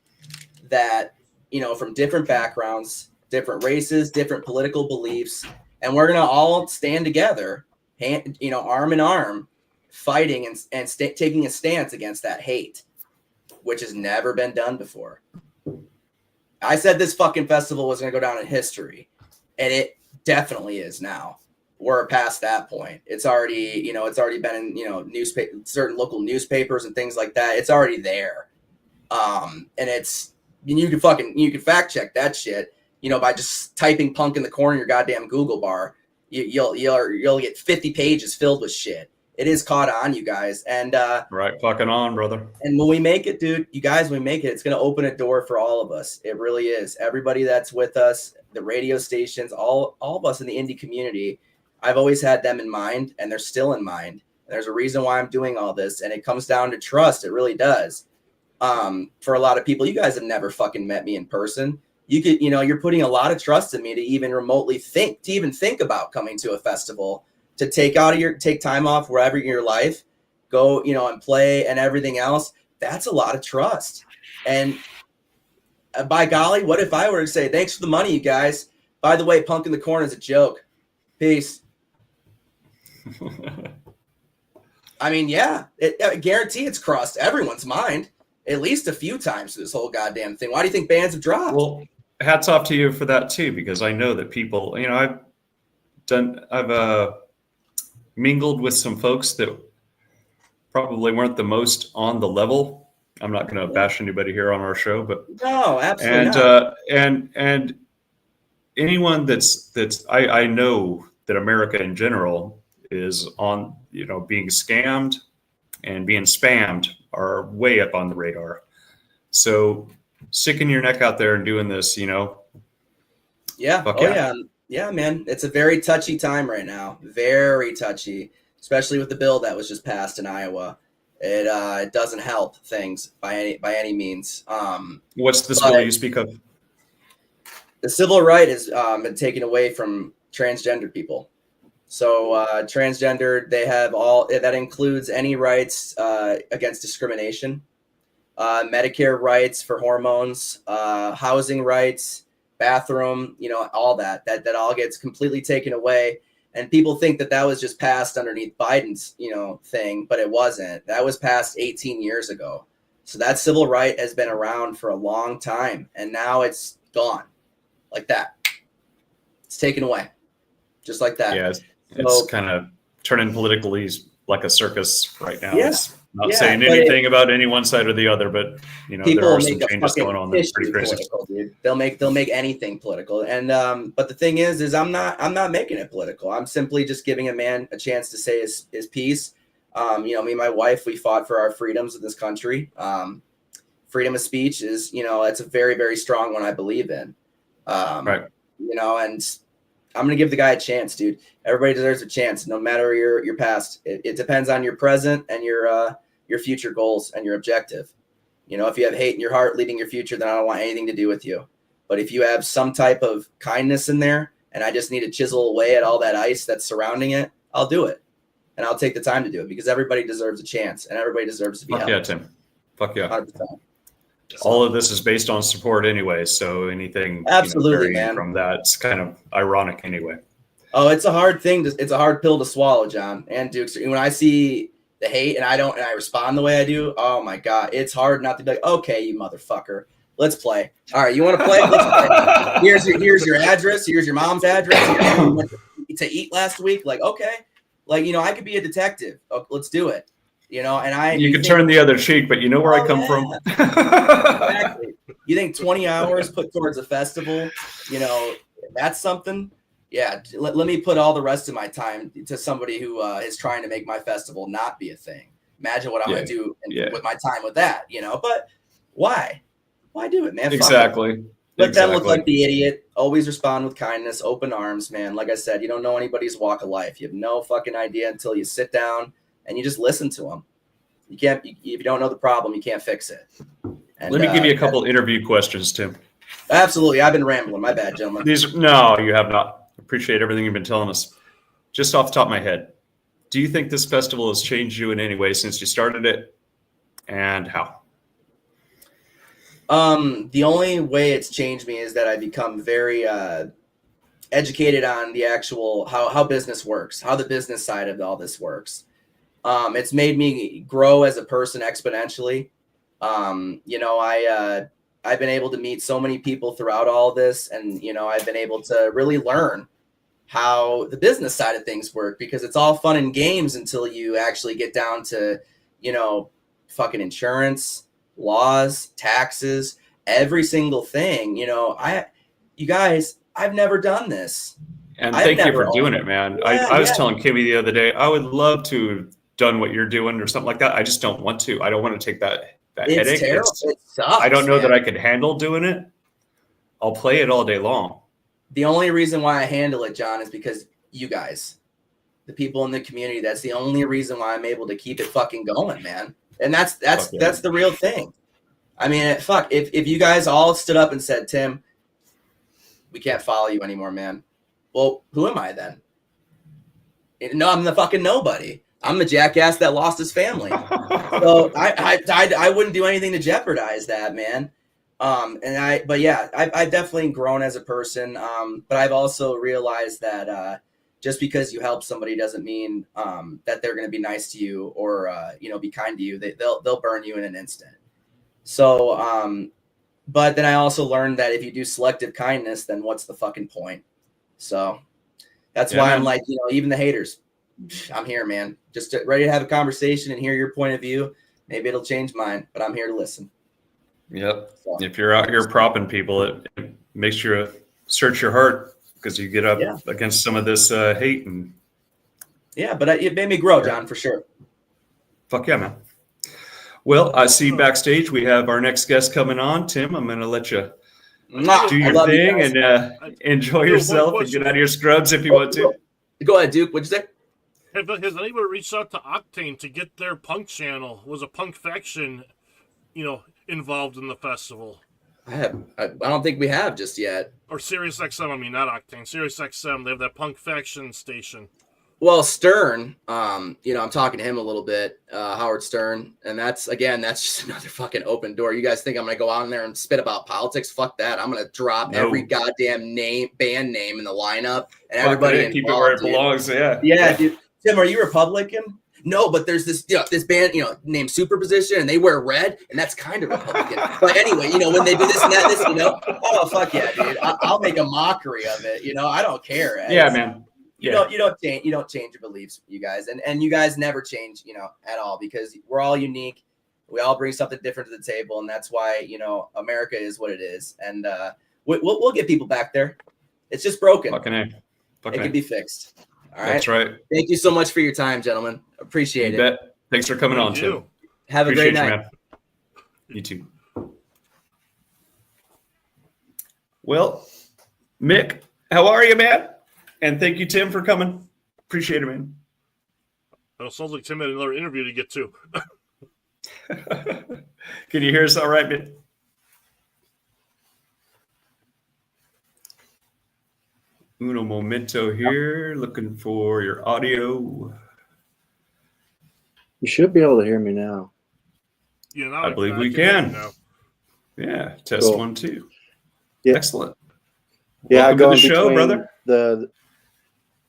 that, you know, from different backgrounds, different races, different political beliefs, and we're going to all stand together, arm in arm, fighting and taking a stance against that hate, which has never been done before. I said this fucking festival was going to go down in history, and it definitely is now. We're past that point. It's already been in, you know, certain local newspapers and things like that. It's already there. And you can fact check that shit, you know, by just typing punk in the corner in your goddamn Google bar. You'll get 50 pages filled with shit. It is caught on, you guys. And right, fucking on, brother. And when we make it, dude, you guys, when we make it, it's going to open a door for all of us. It really is. Everybody that's with us, the radio stations, all of us in the indie community, I've always had them in mind, and they're still in mind. And there's a reason why I'm doing all this, and it comes down to trust. It really does. For a lot of people, you guys have never fucking met me in person. You're putting a lot of trust in me to even remotely think about coming to a festival, to take time off wherever in your life, go, you know, and play and everything else. That's a lot of trust. And by golly, what if I were to say, thanks for the money, you guys. By the way, Punk in the Corner is a joke. Peace. I mean, yeah, I guarantee it's crossed everyone's mind at least a few times through this whole goddamn thing. Why do you think bands have dropped? Well, hats off to you for that too, because I know that people, you know, I've mingled with some folks that probably weren't the most on the level. I'm not going to bash anybody here on our show, but no, absolutely not. And anyone that's I know that America in general is on, you know, being scammed and being spammed are way up on the radar. So sticking your neck out there and doing this, you know. Yeah. Yeah, man. It's a very touchy time right now. Very touchy, especially with the bill that was just passed in Iowa. It doesn't help things by any means. What's this bill you speak of? The civil right has been taken away from transgender people. So transgender, they have all that includes any rights against discrimination, Medicare rights for hormones, housing rights, bathroom, you know, all that all gets completely taken away. And people think that was just passed underneath Biden's, you know, thing, but it wasn't. That was passed 18 years ago. So that civil right has been around for a long time, and now it's gone like that. It's taken away just like that. Yeah, it's kind of turning politically like a circus right now. Yeah. It's not saying anything about any one side or the other, but you know, there are some changes going on that's pretty crazy. Dude. They'll make anything political. And but the thing is I'm not making it political. I'm simply just giving a man a chance to say his piece. You know, me and my wife, we fought for our freedoms in this country. Freedom of speech is, you know, it's a very, very strong one I believe in. Right. You know, and I'm going to give the guy a chance, dude. Everybody deserves a chance, no matter your past. It depends on your present and your future goals and your objective. You know, if you have hate in your heart leading your future, then I don't want anything to do with you. But if you have some type of kindness in there, and I just need to chisel away at all that ice that's surrounding it, I'll do it. And I'll take the time to do it, because everybody deserves a chance and everybody deserves to be helped. Yeah, Tim. Fuck yeah. 100%. All of this is based on support anyway, so anything absolutely, man, from that's kind of ironic anyway. Oh, it's a hard thing. It's a hard pill to swallow, John and Dukes. When I see the hate and I respond the way I do, oh my God, it's hard not to be like, okay, you motherfucker. Let's play. All right, you want to play? Let's play. Here's your address. Here's your mom's address. Here's where you went to eat last week. Like, okay, like, you know, I could be a detective. Oh, let's do it. You know, and you can turn the other cheek, but you know where I come from. Exactly. You think 20 hours put towards a festival, you know, that's something. Yeah, let me put all the rest of my time to somebody who is trying to make my festival not be a thing. Imagine what I'm going to do with my time with that, you know. But why? Why do it, man? Exactly. Let them look like the idiot. Always respond with kindness, open arms, man. Like I said, you don't know anybody's walk of life. You have no fucking idea until you sit down and you just listen to them. You can't. If you don't know the problem, you can't fix it. And, let me give you a couple interview questions, Tim. Absolutely. I've been rambling. My bad, gentlemen. No, you have not. Appreciate everything you've been telling us. Just off the top of my head, do you think this festival has changed you in any way since you started it, and how? The only way it's changed me is that I become very educated on the actual how business works, how the business side of all this works. It's made me grow as a person exponentially. You know, I've been able to meet so many people throughout all this, and, you know, I've been able to really learn how the business side of things work, because it's all fun and games until you actually get down to, you know, fucking insurance, laws, taxes, every single thing. You know, you guys, I've never done this. And thank you for doing it, man. Yeah, I was telling Kimmy the other day, I would love to have done what you're doing or something like that. I just don't want to. I don't want to take that headache. It's terrible. It sucks, I don't know man. that I could handle doing it. I'll play it all day long. The only reason why I handle it, John, is because you guys, the people in the community. That's the only reason why I'm able to keep it fucking going, man. And that's the real thing. I mean, if you guys all stood up and said, Tim, we can't follow you anymore, man. Well, who am I then? No, I'm the fucking nobody. I'm the jackass that lost his family. So I wouldn't do anything to jeopardize that, man. But yeah, I've definitely grown as a person. But I've also realized that just because you help somebody doesn't mean that they're going to be nice to you or you know, be kind to you. They'll burn you in an instant. So, but then I also learned that if you do selective kindness, then what's the fucking point? So that's why I'm like, you know, even the haters, I'm here, man, just ready to have a conversation and hear your point of view. Maybe it'll change mine, but I'm here to listen. Yep. So, if you're out here propping people, it makes you search your heart, because you get up against some of this hate. And yeah, but it made me grow, John, for sure. Fuck yeah, man. Well, I see backstage we have our next guest coming on. Tim, I'm going to let you do your thing and enjoy yourself and get out of your scrubs if you want to. Go ahead, Duke. What'd you say? Has anybody reached out to Octane to get their punk channel? Was a punk faction, you know, involved in the festival? I don't think we have just yet. Or Sirius XM, I mean, not Octane. Sirius XM, they have that punk faction station. Well, Stern, you know, I'm talking to him a little bit, Howard Stern, and that's just another fucking open door. You guys think I'm going to go out there and spit about politics? Fuck that. I'm going to drop every goddamn band name in the lineup, and everybody keep it where it belongs. Yeah, dude. Tim, are you Republican? No, but there's this, you know, this band, you know, named Superposition, and they wear red, and that's kind of Republican. But anyway, you know, when they do this and that, this, you know, oh fuck yeah, dude, I'll make a mockery of it. You know, I don't care. Yeah, man. You don't change your beliefs, you guys, and you guys never change, you know, at all, because we're all unique. We all bring something different to the table, and that's why, you know, America is what it is, and we'll get people back there. It's just broken. Fucking A. It can be fixed. All right. That's right. Thank you so much for your time, gentlemen. Appreciate it. Thanks for coming on, Tim. Have a great night. You too. Well, Mick, how are you, man? And thank you, Tim, for coming. Appreciate it, man. Well, it sounds like Tim had another interview to get to. Can you hear us all right, man? Uno momento here, looking for your audio. You should be able to hear me now. Yeah, now I believe we can. Yeah, test cool. 1, 2. Yeah. Excellent. Yeah, welcome to the show, brother.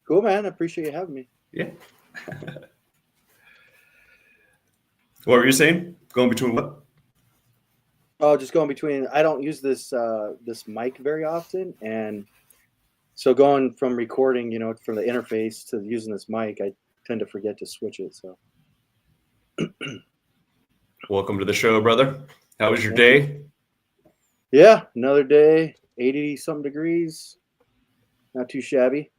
Cool, man. I appreciate you having me. Yeah. What were you saying? Going between what? Oh, just going between. I don't use this mic very often, and so going from recording, from the interface to using this mic, I tend to forget to switch it. So, Welcome to the show, brother. How was your day? yeah, another day, 80 something degrees, not too shabby.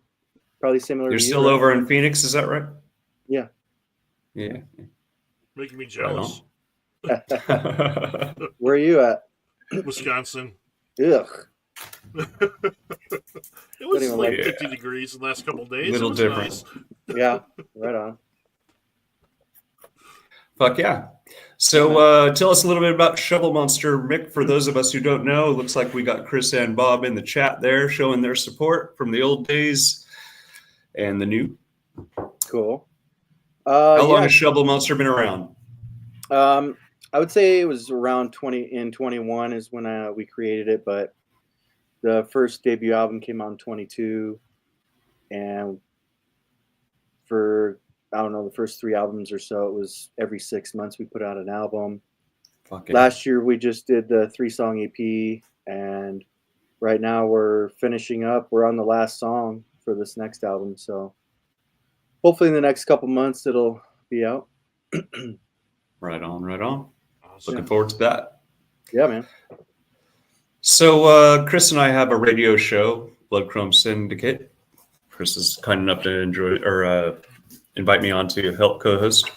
Probably similar. You're to you, still right? over in Phoenix, is that right? Yeah. Yeah. Making me Right jealous. on. Where are you at? Wisconsin. Ugh. It was even like like- 50 degrees the last couple of days. Little It was different. nice. Yeah, right on. Fuck yeah. So tell us a little bit about Shovel Monster, Mick. For those of us who don't know, it looks like we got Chris and Bob in the chat there showing their support from the old days and the new. Cool. How long Yeah. has Shovel Monster been around? I would say it was around 21 is when we created it, but the first debut album came out in 22, and for I don't know, the first 3 albums or so, it was every 6 months we put out an album. Fuck yeah. Last year we just did the 3-song EP, and right now we're finishing up. We're on the last song for this next album, so hopefully in the next couple months it'll be out. Right on, right on. Awesome. Looking forward to that. Yeah, man. So Chris and I have a radio show, Blood Chrome Syndicate. Chris is kind enough to invite me on to help co-host.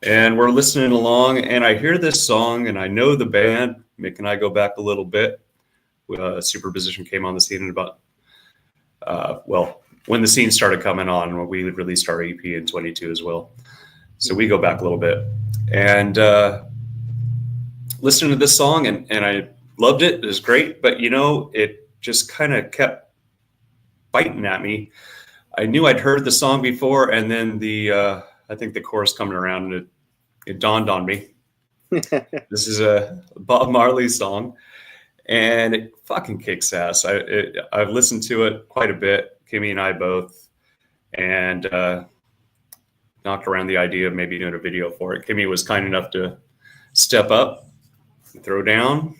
And we're listening along, and I hear this song, and I know the band. Mick and I go back a little bit. Superposition came on the scene in about, when the scene started coming on, when we released our EP in 22 as well. So we go back a little bit. And listening to this song, and I loved it. It was great, but it just kind of kept biting at me. I knew I'd heard the song before, and then I think the chorus coming around, and it dawned on me. This is a Bob Marley song, and it fucking kicks ass. I've listened to it quite a bit, Kimmy and I both, and knocked around the idea of maybe doing a video for it. Kimmy was kind enough to step up, throw down.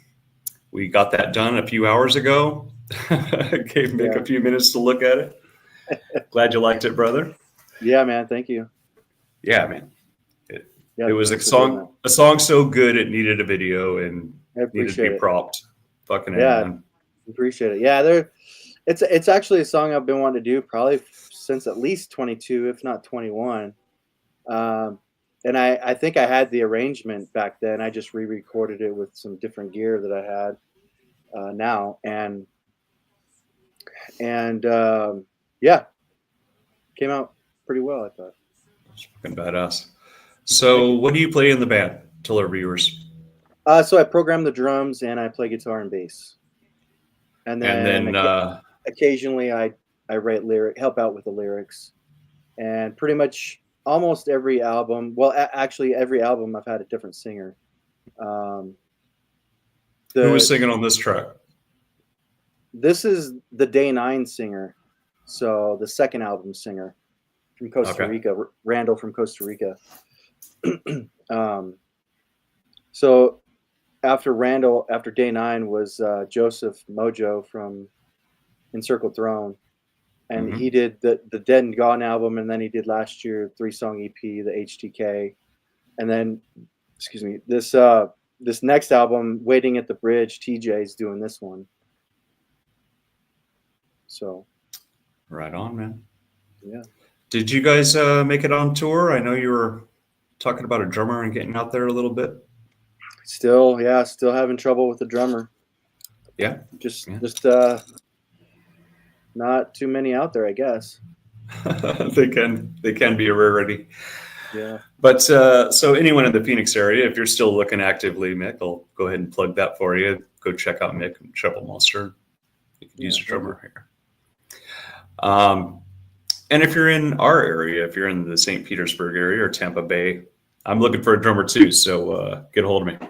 We got that done a few hours ago. Gave Mick a few minutes to look at it. Glad you liked it, brother. Yeah, man. Thank you. Yeah, man. Yeah, It was a thanks for doing song so good it needed a video and that. I needed to appreciate be it. propped. Fucking Yeah. A, man. Appreciate it. Yeah, it's actually a song I've been wanting to do probably since at least 22, if not 21. And I think I had the arrangement back then. I just re-recorded it with some different gear that I had now, and yeah, came out pretty well, I thought. It's fucking badass. So, what do you play in the band? Tell our viewers. So I program the drums and I play guitar and bass, and then occasionally I write help out with the lyrics, and pretty much almost every album. Well, actually, every album I've had a different singer. Who was singing on this track? This is the Day 9 singer, so the second album singer from Costa Rica, Randall from Costa Rica. So after Day 9 was Joseph Mojo from Encircled Throne, and he did the Dead and Gone album, and then he did last year 3-song EP, the HTK, and then this next album, Waiting at the Bridge, TJ's doing this one. So, Right on, man. yeah. Did you guys make it on tour? I know you were talking about a drummer and getting out there a little bit. Still having trouble with the drummer. Yeah. Just not too many out there, I guess. They can be a rarity. Yeah. But so anyone in the Phoenix area, if you're still looking actively, Mick, I'll go ahead and plug that for you. Go check out Mick and Shovel Monster. You can use a drummer here. And if you're in our area, if you're in the St. Petersburg area or Tampa Bay, I'm looking for a drummer too. So get a hold of me.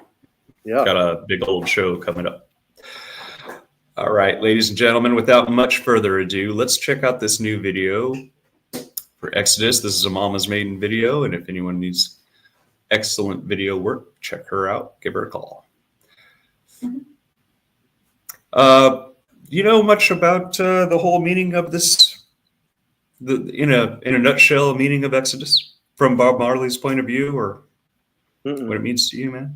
Yeah. Got a big old show coming up. All right, ladies and gentlemen, without much further ado, let's check out this new video for Exodus. This is a Mama's Maiden video, and if anyone needs excellent video work, check her out. Give her a call. Do you know much about the whole meaning of this? In a nutshell, meaning of Exodus from Bob Marley's point of view, or what it means to you, man?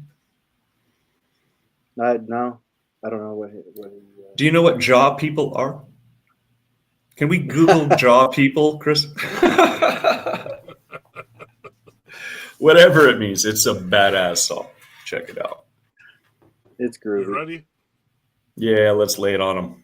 No, I don't know what. Do you know what jaw people are? Can we Google jaw people, Chris? Whatever it means, it's a badass song. Check it out. It's You groovy. ready? Yeah, let's lay it on them.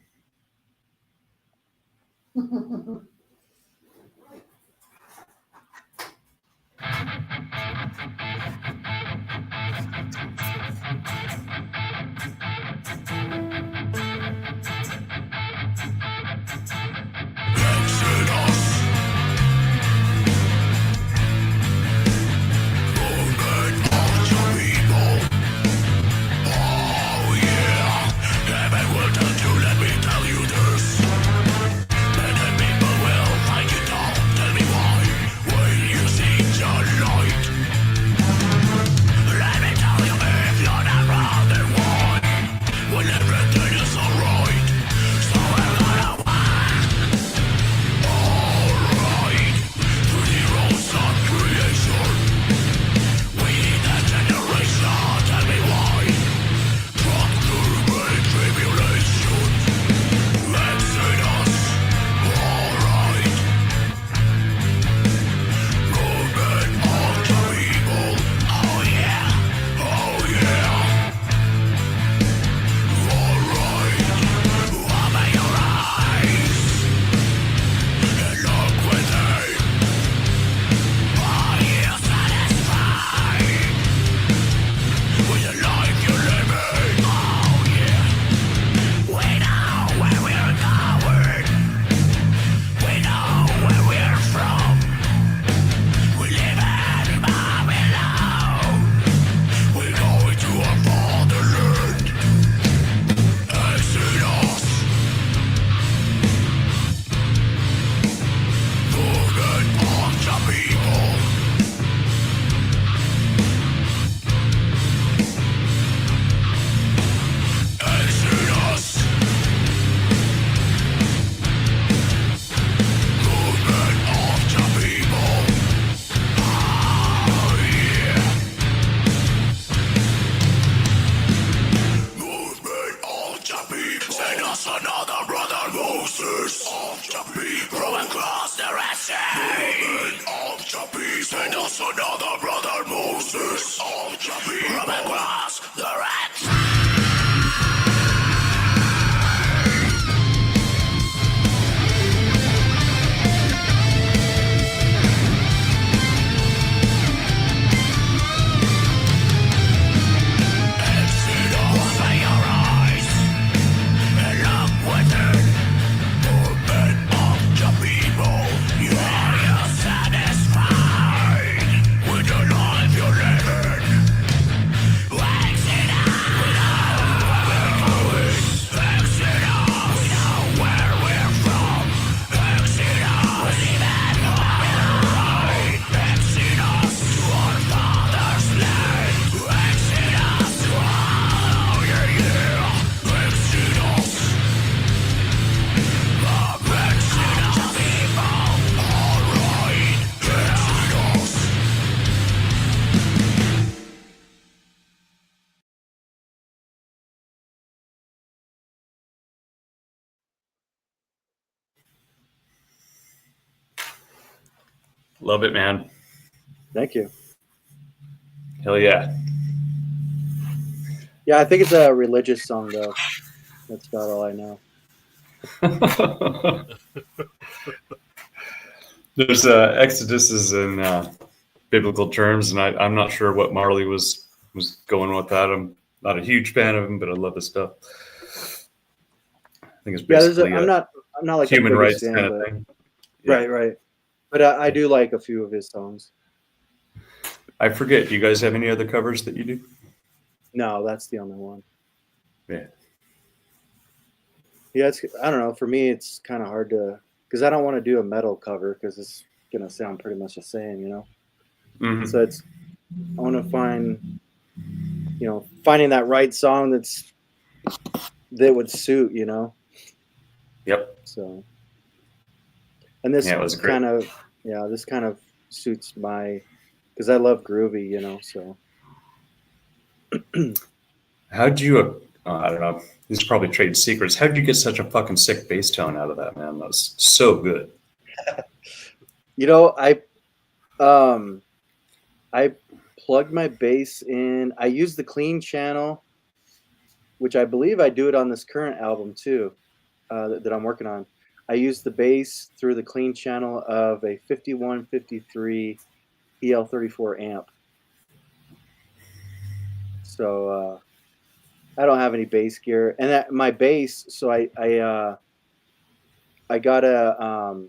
Love it, man. Thank you. Hell yeah. Yeah, I think it's a religious song though. That's about all I know. There's Exodus is in biblical terms, and I'm not sure what Marley was going with that. I'm not a huge fan of him, but I love his stuff. I think it's basically I'm not like human the rights biggest kind fan, of but- thing. Yeah. Right. But I do like a few of his songs. I forget. Do you guys have any other covers that you do? No, that's the only one. Yeah. Yeah, I don't know. For me, it's kind of hard to, because I don't want to do a metal cover because it's gonna sound pretty much the same, you know. Mhm. So I want to finding that right song that's that would suit, you know. Yep. So, and this Yeah, it was great. kind of this kind of suits my, because I love groovy, you know. So How'd you? I don't know. These are probably trade secrets. How'd you get such a fucking sick bass tone out of that, man? That was so good. you know, I plugged my bass in. I used the clean channel, which I believe I do it on this current album too, that I'm working on. I used the bass through the clean channel of a 5153 EL34 amp. So I don't have any bass gear, and my bass. So I got a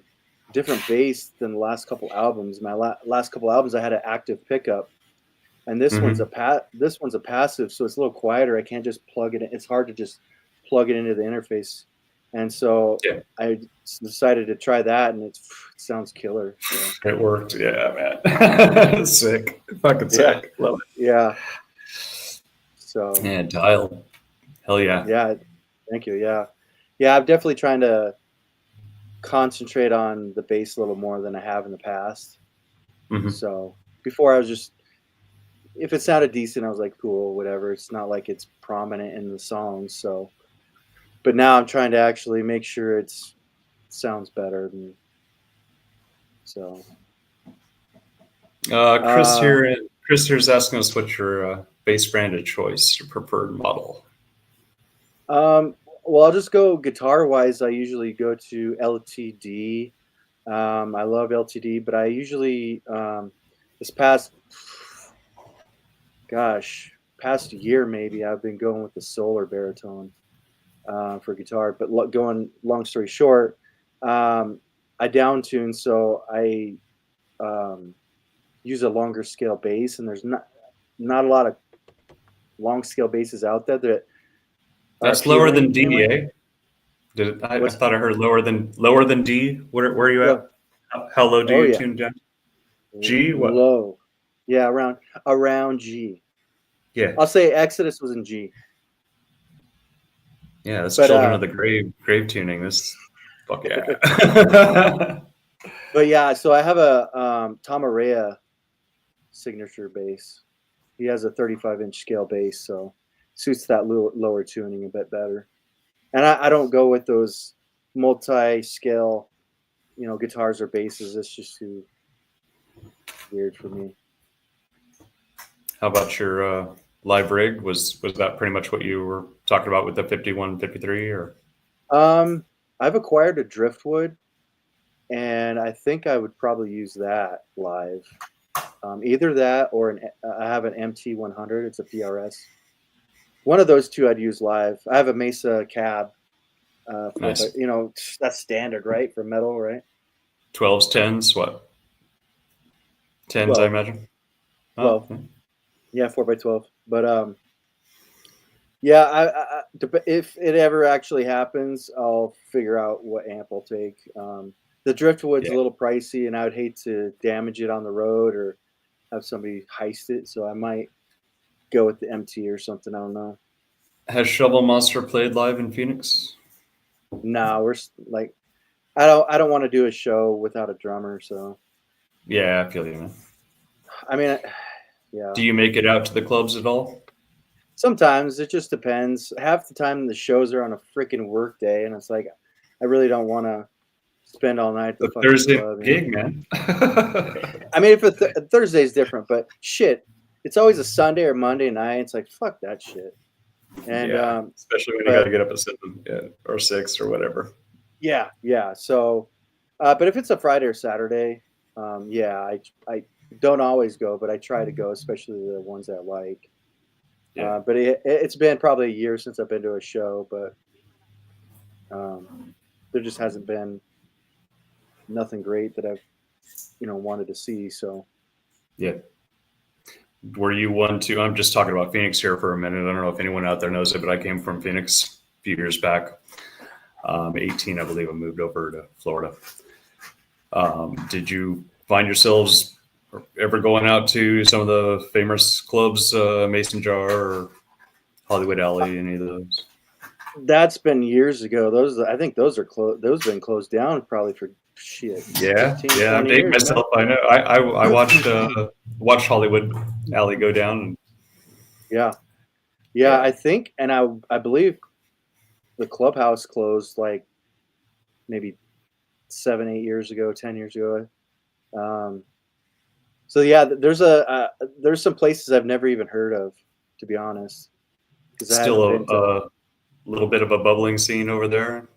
different bass than the last couple albums. My last couple albums, I had an active pickup, and this one's a passive, so it's a little quieter. I can't just plug it in. It's hard to just plug it into the interface, and so I decided to try that, and it sounds killer. So. It worked, yeah, man. Sick, fucking sick. Love it. Yeah. So yeah, dialed. Hell yeah. Yeah, thank you. Yeah, I'm definitely trying to concentrate on the bass a little more than I have in the past. So before I was just, if it sounded decent, I was like, cool, whatever. It's not like it's prominent in the songs. So, but now I'm trying to actually make sure it sounds better. So, Chris here's asking us what's your bass brand of choice, your preferred model. Well, I'll just go guitar wise. I usually go to LTD. I love LTD, but I usually this past year maybe I've been going with the Solar Baritone for guitar. But going long story short, I down tune, so I use a longer scale bass, and there's not a lot of long scale basses out there that. That's lower than D, eh? I thought I heard lower than D. Where are you at? How low do you tune down? G? What? Low. Yeah, around G. Yeah. I'll say Exodus was in G. Yeah, that's Children of the Grave tuning. This fuck yeah. But yeah, so I have a Tom Araya signature bass. He has a 35-inch scale bass, so suits that lower tuning a bit better. And I don't go with those multi-scale, guitars or basses. It's just too weird for me. How about your live rig? Was that pretty much what you were talking about with the 5153 or? I've acquired a driftwood, and I think I would probably use that live. Either that or I have an MT100. It's a PRS. One of those two I'd use live. I have a Mesa cab. Nice. That's standard, right, for metal, right? 12s, 10s, what? 10s, 12. I imagine. 12. Oh. Yeah, 4x12. But yeah, if it ever actually happens, I'll figure out what amp I'll take. The driftwood's a little pricey, and I would hate to damage it on the road or have somebody heist it, so I might go with the MT or something. I don't know. Has Shovel Monster played live in Phoenix? No, we're like, I don't want to do a show without a drummer. So yeah, I feel you, man. I mean, yeah. Do you make it out to the clubs at all? Sometimes. It just depends. Half the time the shows are on a freaking work day, and it's like I really don't want to spend all night at the fucking Thursday club, gig, man. I mean, if Thursday's different, but shit, it's always a Sunday or Monday night. It's like, fuck that shit. And especially when you got to get up at 7 or 6 or whatever. Yeah. So, but if it's a Friday or Saturday, I don't always go, but I try to go, especially the ones that I like. Yeah. But it's been probably a year since I've been to a show, but there just hasn't been nothing great that I've wanted to see. So yeah. Were you one to? I'm just talking about Phoenix here for a minute. I don't know if anyone out there knows it, but I came from Phoenix a few years back. 18, I believe, I moved over to Florida. Did you find yourselves ever going out to some of the famous clubs, Mason Jar or Hollywood Alley, any of those? That's been years ago. I think those are closed. Those have been closed down probably for shit. Yeah, 15, yeah. I'm 20 dating years, myself. I know. I watched Hollywood Alley go down. Yeah. Yeah. I think, and I believe the clubhouse closed like maybe 7, 8 years ago, 10 years ago. So yeah, there's some places I've never even heard of, to be honest, because I haven't been Still to. a little bit of a bubbling scene over there,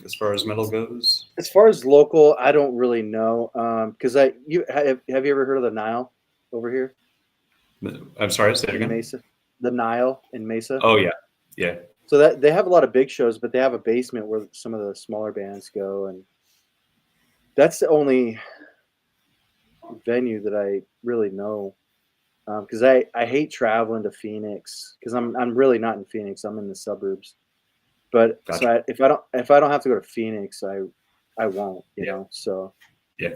as far as metal goes. As far as local, I don't really know. Because have you ever heard of the Nile over here I'm sorry. Say it in again. Mesa? The Nile in Mesa. Oh yeah, yeah. So that they have a lot of big shows, but they have a basement where some of the smaller bands go, and that's the only venue that I really know. Because I hate traveling to Phoenix because I'm really not in Phoenix. I'm in the suburbs. But Gotcha. so if I don't have to go to Phoenix, I won't. You know. So Yeah.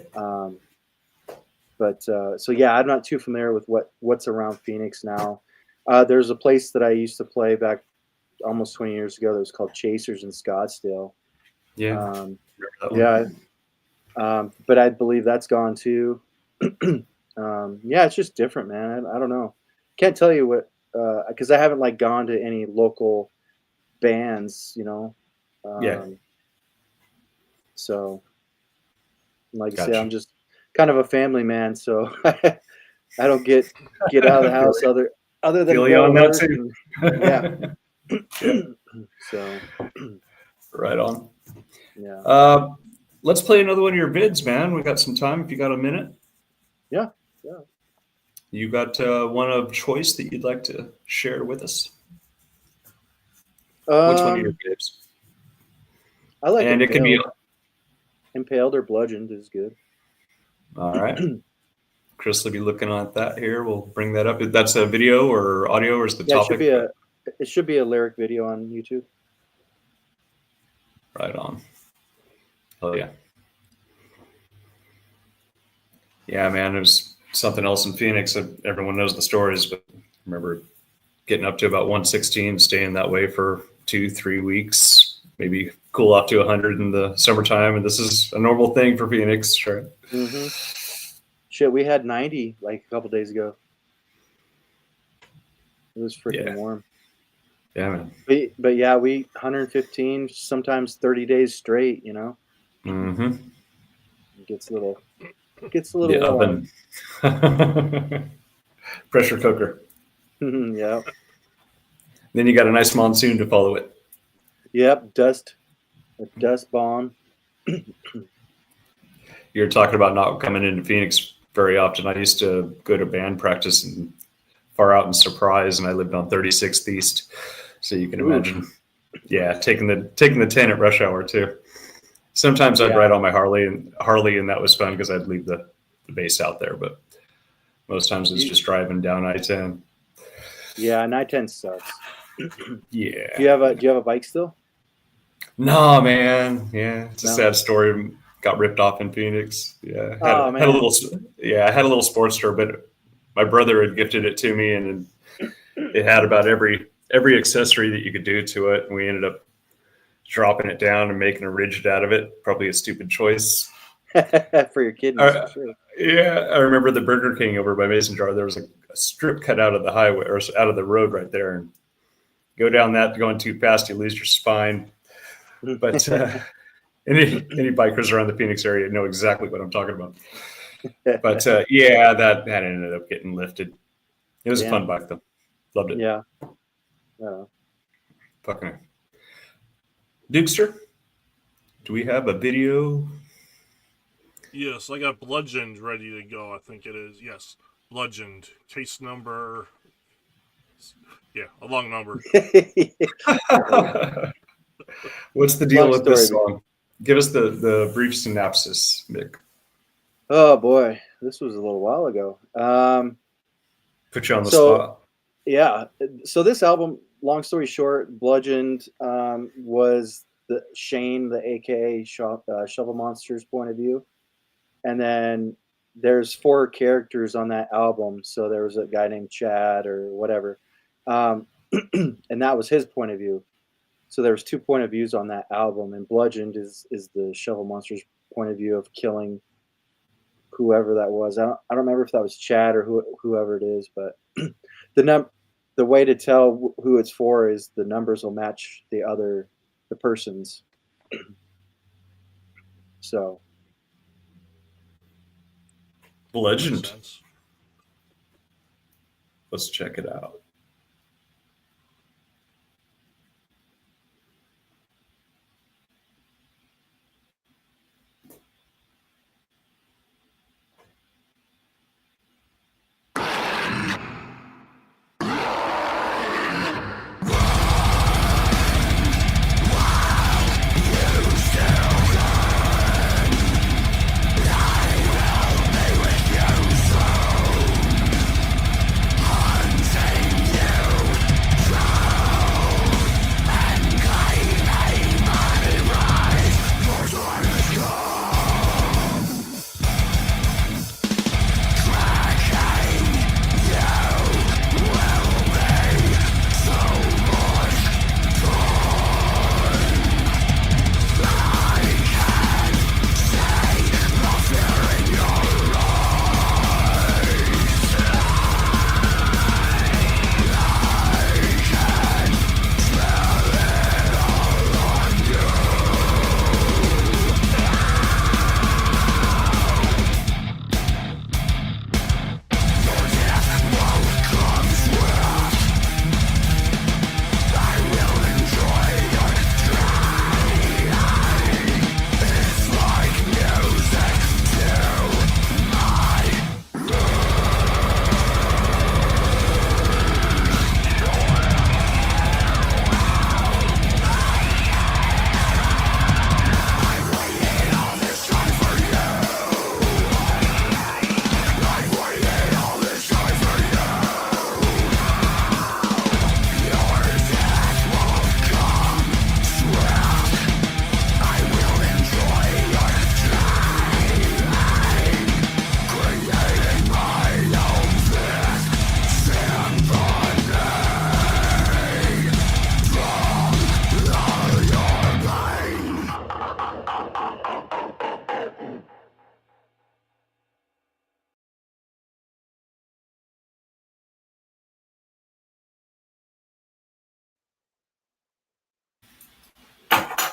But so yeah, I'm not too familiar with what's around Phoenix now. There's a place that I used to play back almost 20 years ago that was called Chasers in Scottsdale. Yeah. Um, Remember that one? but I believe that's gone too. Yeah, it's just different, man. I don't know. Can't tell you what because I haven't like gone to any local bands, you know. Yeah. So, like I Gotcha. say, I'm just kind of a family man, so I don't get out of the house other than Feel you go on to that work too. and- yeah. So Right on. yeah. Let's play another one of your vids, man. We got some time. If you got a minute. Yeah. You got one of choice that you'd like to share with us? Which one of your vids? I like And impaled. it can be Impaled or bludgeoned is good. all right. Chris will be looking at that here. We'll bring that up. That's a video or audio, or is the Yeah, topic? it should be a lyric video on YouTube. Right on. Oh yeah. Yeah, man. There's something else in Phoenix. Everyone knows the stories, but I remember getting up to about 116, staying that way for 2-3 weeks, maybe cool off to 100 in the summertime. And this is a normal thing for Phoenix, right? Mm-hmm. Shit, we had 90 like a couple days ago. It was freaking warm. Yeah, man. But yeah, we 115, sometimes 30 days straight, you know. Mm-hmm. It gets a little The warm. oven. Pressure cooker. Yeah. Then you got a nice monsoon to follow it. Yep, a dust bomb. You're talking about not coming into Phoenix very often. I used to go to band practice and far out in Surprise, and I lived on 36th East, so you can imagine. Yeah, taking the 10 at rush hour too. Sometimes I'd ride on my Harley, and that was fun because I'd leave the base out there. But most times it's just driving down I-10. Yeah, and I-10 sucks. Yeah. Do you have a bike still? No, man. Yeah, it's a No. sad story. Got ripped off in Phoenix. Yeah, had a little. Yeah, I had a little Sportster, but my brother had gifted it to me, and it had about every accessory that you could do to it, and we ended up dropping it down and making a rigid out of it. Probably a stupid choice for your kidneys. For sure. Yeah, I remember the Burger King over by Mason Jar. There was a strip cut out of the highway or out of the road right there, and go down that going too fast, you lose your spine. But any bikers around the Phoenix area know exactly what I'm talking about. But yeah, that ended up getting lifted. It was a fun bike though. Loved it. Yeah. Fucking Dukester, do we have a video? Yes, I got Bludgeoned ready to go. I think it is. Yes, Bludgeoned. Case number. Yeah, a long number. What's the deal with this song? Give us the brief synopsis, Mick. Oh boy, this was a little while ago. Put you on the spot. Yeah. So this album, long story short, Bludgeoned was Shane, the AKA Shovel Monster's point of view. And then there's 4 characters on that album. So there was a guy named Chad or whatever. And that was his point of view. So there was 2 point of views on that album, and Bludgeoned is the Shovel Monsters point of view of killing whoever that was. I don't remember if that was Chad or whoever it is, but the way to tell who it's for is the numbers will match the person's. So Legend. Makes sense. Let's check it out.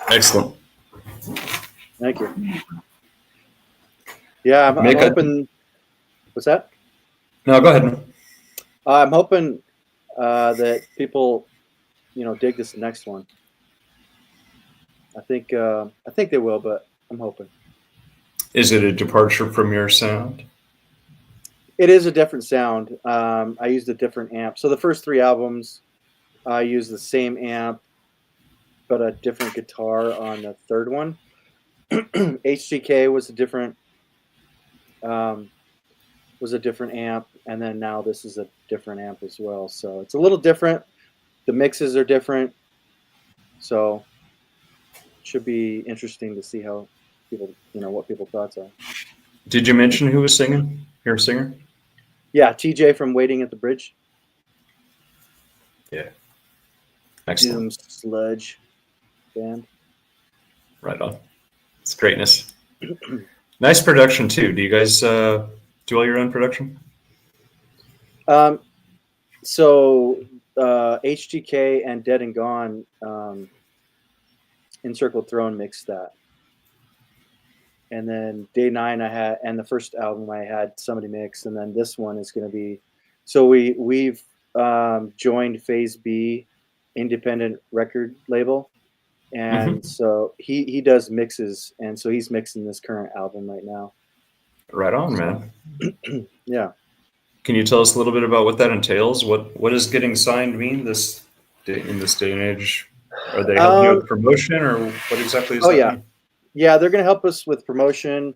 Excellent. thank you. Yeah, I'm Make a- hoping. What's that? No, go ahead. I'm hoping that people, dig this next one. I think they will, but I'm hoping. Is it a departure from your sound? It is a different sound. I used a different amp. So the first 3 albums, I used the same amp, but a different guitar on the third one. HGK was a different amp, and then now this is a different amp as well. So it's a little different. The mixes are different. So it should be interesting to see how people, what people's thoughts are. Did you mention who was singing? Your singer? Yeah, TJ from Waiting at the Bridge. Yeah. Excellent. Doom sludge band. Right on. It's greatness. Nice production too. Do you guys do all your own production? So HGK and Dead and Gone, Encircled Throne mixed that. And then Day 9 I had, and the first album I had somebody mix, and then this one is going to be. So we've joined Phase B independent record label, and so he does mixes, and so he's mixing this current album right now. Right on, man. Yeah. Can you tell us a little bit about what that entails? What does getting signed mean in this day and age? Are they helping you with promotion, or what exactly does that mean? Yeah, they're going to help us with promotion,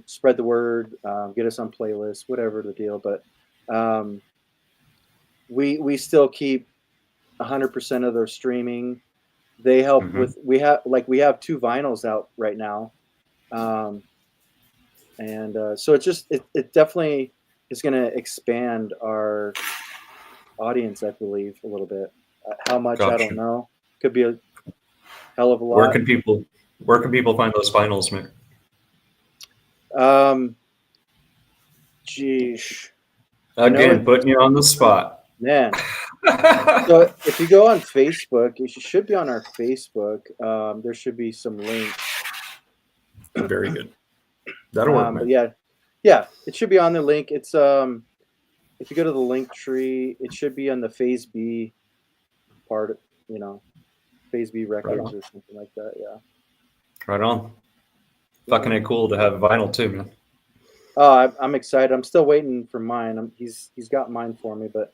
spread the word, get us on playlists, whatever the deal. But we still keep 100% of their streaming. They help with we have 2 vinyls out right now, and so it definitely is going to expand our audience, I believe, a little bit. How much, I don't know. Could be a hell of a lot. Where can people find those vinyls, man? Geesh. Again, putting you on the spot. Man. So if you go on Facebook, it should be on our Facebook. There should be some links. Very good. That'll work, man. But yeah, it should be on the link. It's if you go to the link tree, it should be on the Phase B part, Phase B Records or something like that. Yeah. Right on. Fucking A cool to have vinyl too, man. Oh, I'm excited. I'm still waiting for mine. He's got mine for me, but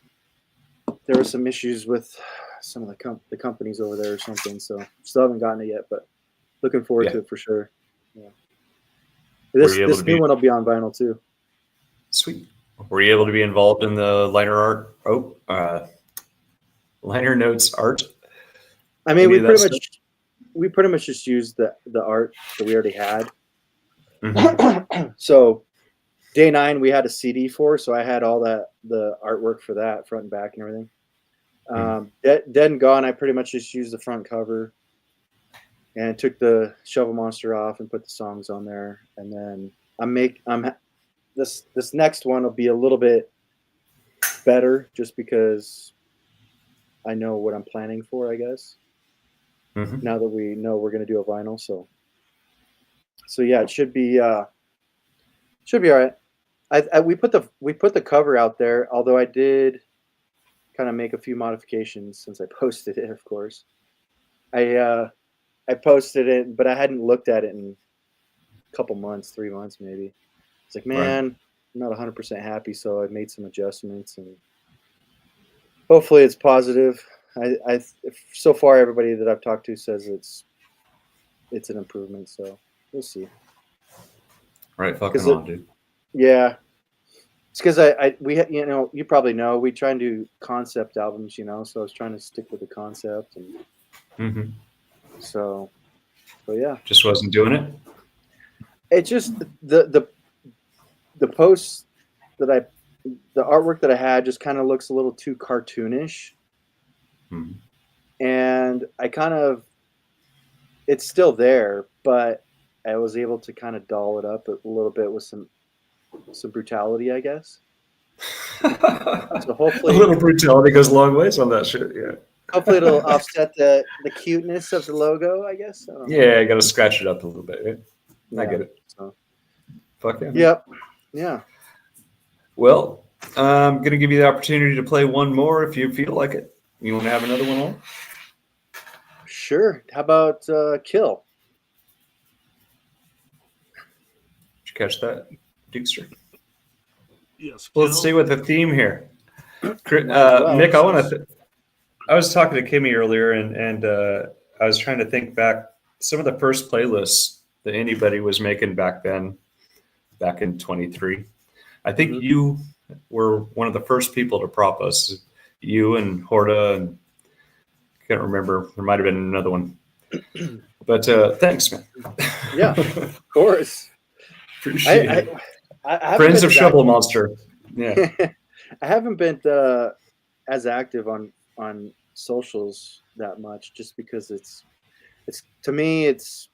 there were some issues with some of the companies over there or something, so still haven't gotten it yet. But looking forward to it for sure. Yeah. This new one will be on vinyl too. Sweet. Were you able to be involved in the liner notes art? I mean, we pretty much just used the art that we already had. Mm-hmm. So day 9 we had a CD for, so I had all the artwork for that, front and back and everything. Dead and Gone, I pretty much just used the front cover and took the Shovel Monster off and put the songs on there. And then this next one will be a little bit better just because I know what I'm planning for, I guess. Mm-hmm. Now that we know we're going to do a vinyl, so yeah, it should be all right. We put the cover out there, although I did kind of make a few modifications since I posted it. Of course, I posted it, but I hadn't looked at it in a couple months, 3 months maybe. It's like, man, I'm not 100% happy, so I made some adjustments, and hopefully it's positive. So far everybody that I've talked to says it's an improvement, so we'll see. Right, fucking on, dude. Yeah, it's because you probably know we try and do concept albums, so I was trying to stick with the concept, and so yeah, just wasn't doing it. It's just the posts that the artwork that I had just kind of looks a little too cartoonish. And it's still there, but I was able to kind of doll it up a little bit with some brutality, I guess. So hopefully a little brutality goes a long ways on that shit. Yeah. Hopefully it'll offset the cuteness of the logo, I guess. Yeah, I got to scratch it up a little bit. Yeah. I get it. So. Fuck yeah. Yep. Yeah. Well, I'm going to give you the opportunity to play one more if you feel like it. You want to have another one on? Sure. How about Kill? Did you catch that, Dukester? Yes. Well, let's stay with the theme here. Nick, I was talking to Kimmy earlier, and I was trying to think back some of the first playlists that anybody was making back then, back in 23. I think you were one of the first people to prop us. You and Horta, and I can't remember. There might have been another one. But thanks, man. Yeah, of course. Appreciate it. I Friends of Shovel Monster. Yeah. I haven't been as active on socials that much, just because it's to me it's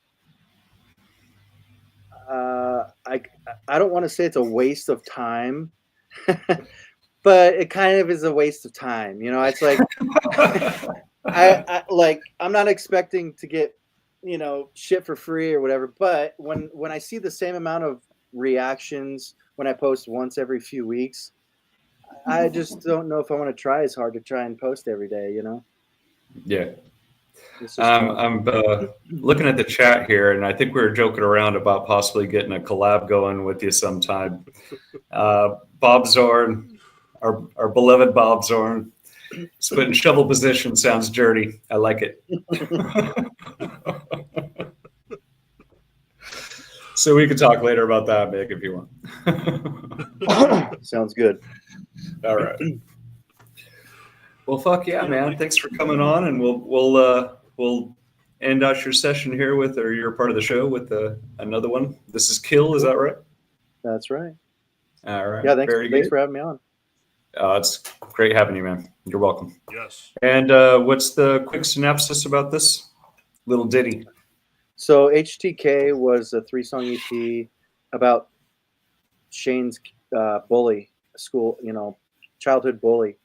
I don't want to say it's a waste of time. But it kind of is a waste of time, It's like I'm not expecting to get, shit for free or whatever. But when I see the same amount of reactions when I post once every few weeks, I just don't know if I want to try as hard to try and post every day, Yeah. I'm looking at the chat here, and I think we were joking around about possibly getting a collab going with you sometime. Bob Zorn. Our beloved Bob Zorn. Split in shovel position sounds dirty. I like it. So we can talk later about that, Mick, if you want. Sounds good. All right. Well, fuck yeah, man. Thanks for coming on, and we'll end out your session here or your part of the show with another one. This is Kill, is that right? That's right. All right. Yeah, thanks for having me on. It's great having you, man. You're welcome. Yes. And what's the quick synopsis about this little ditty? So HTK was a 3-song EP about Shane's bully, school, childhood bully,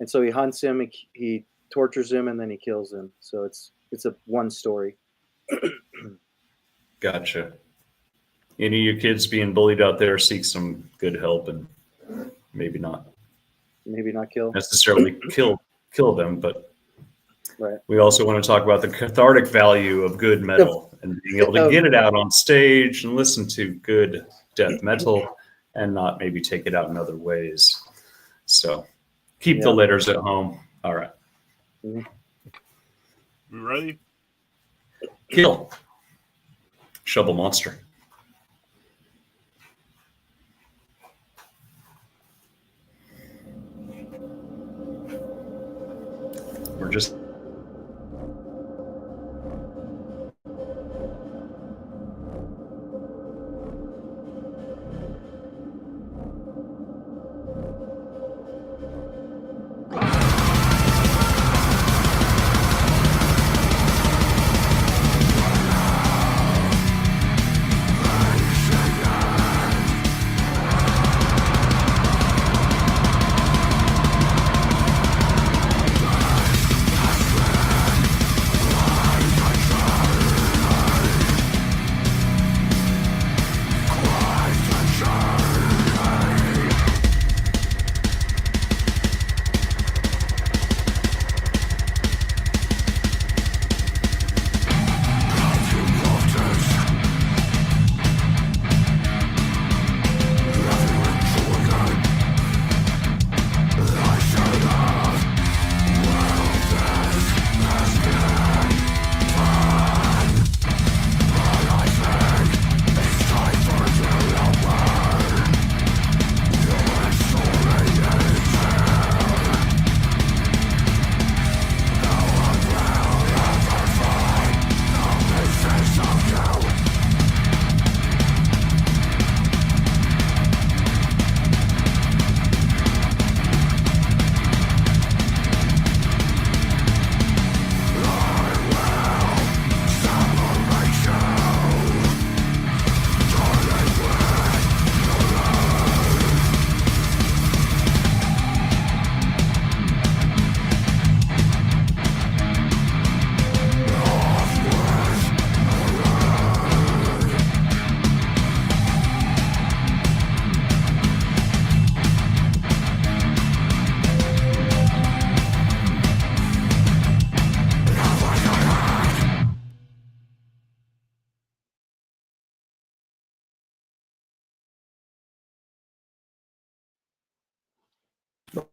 and so he hunts him, he tortures him, and then he kills him. So it's a one story. Gotcha. Any of you kids being bullied out there, seek some good help and maybe not kill. necessarily kill them, but Right. we also want to talk about the cathartic value of good metal and being able to get it out on stage and listen to good death metal and not maybe take it out in other ways. So keep the letters at home. All right. We ready? Kill. Shovel Monster. We're just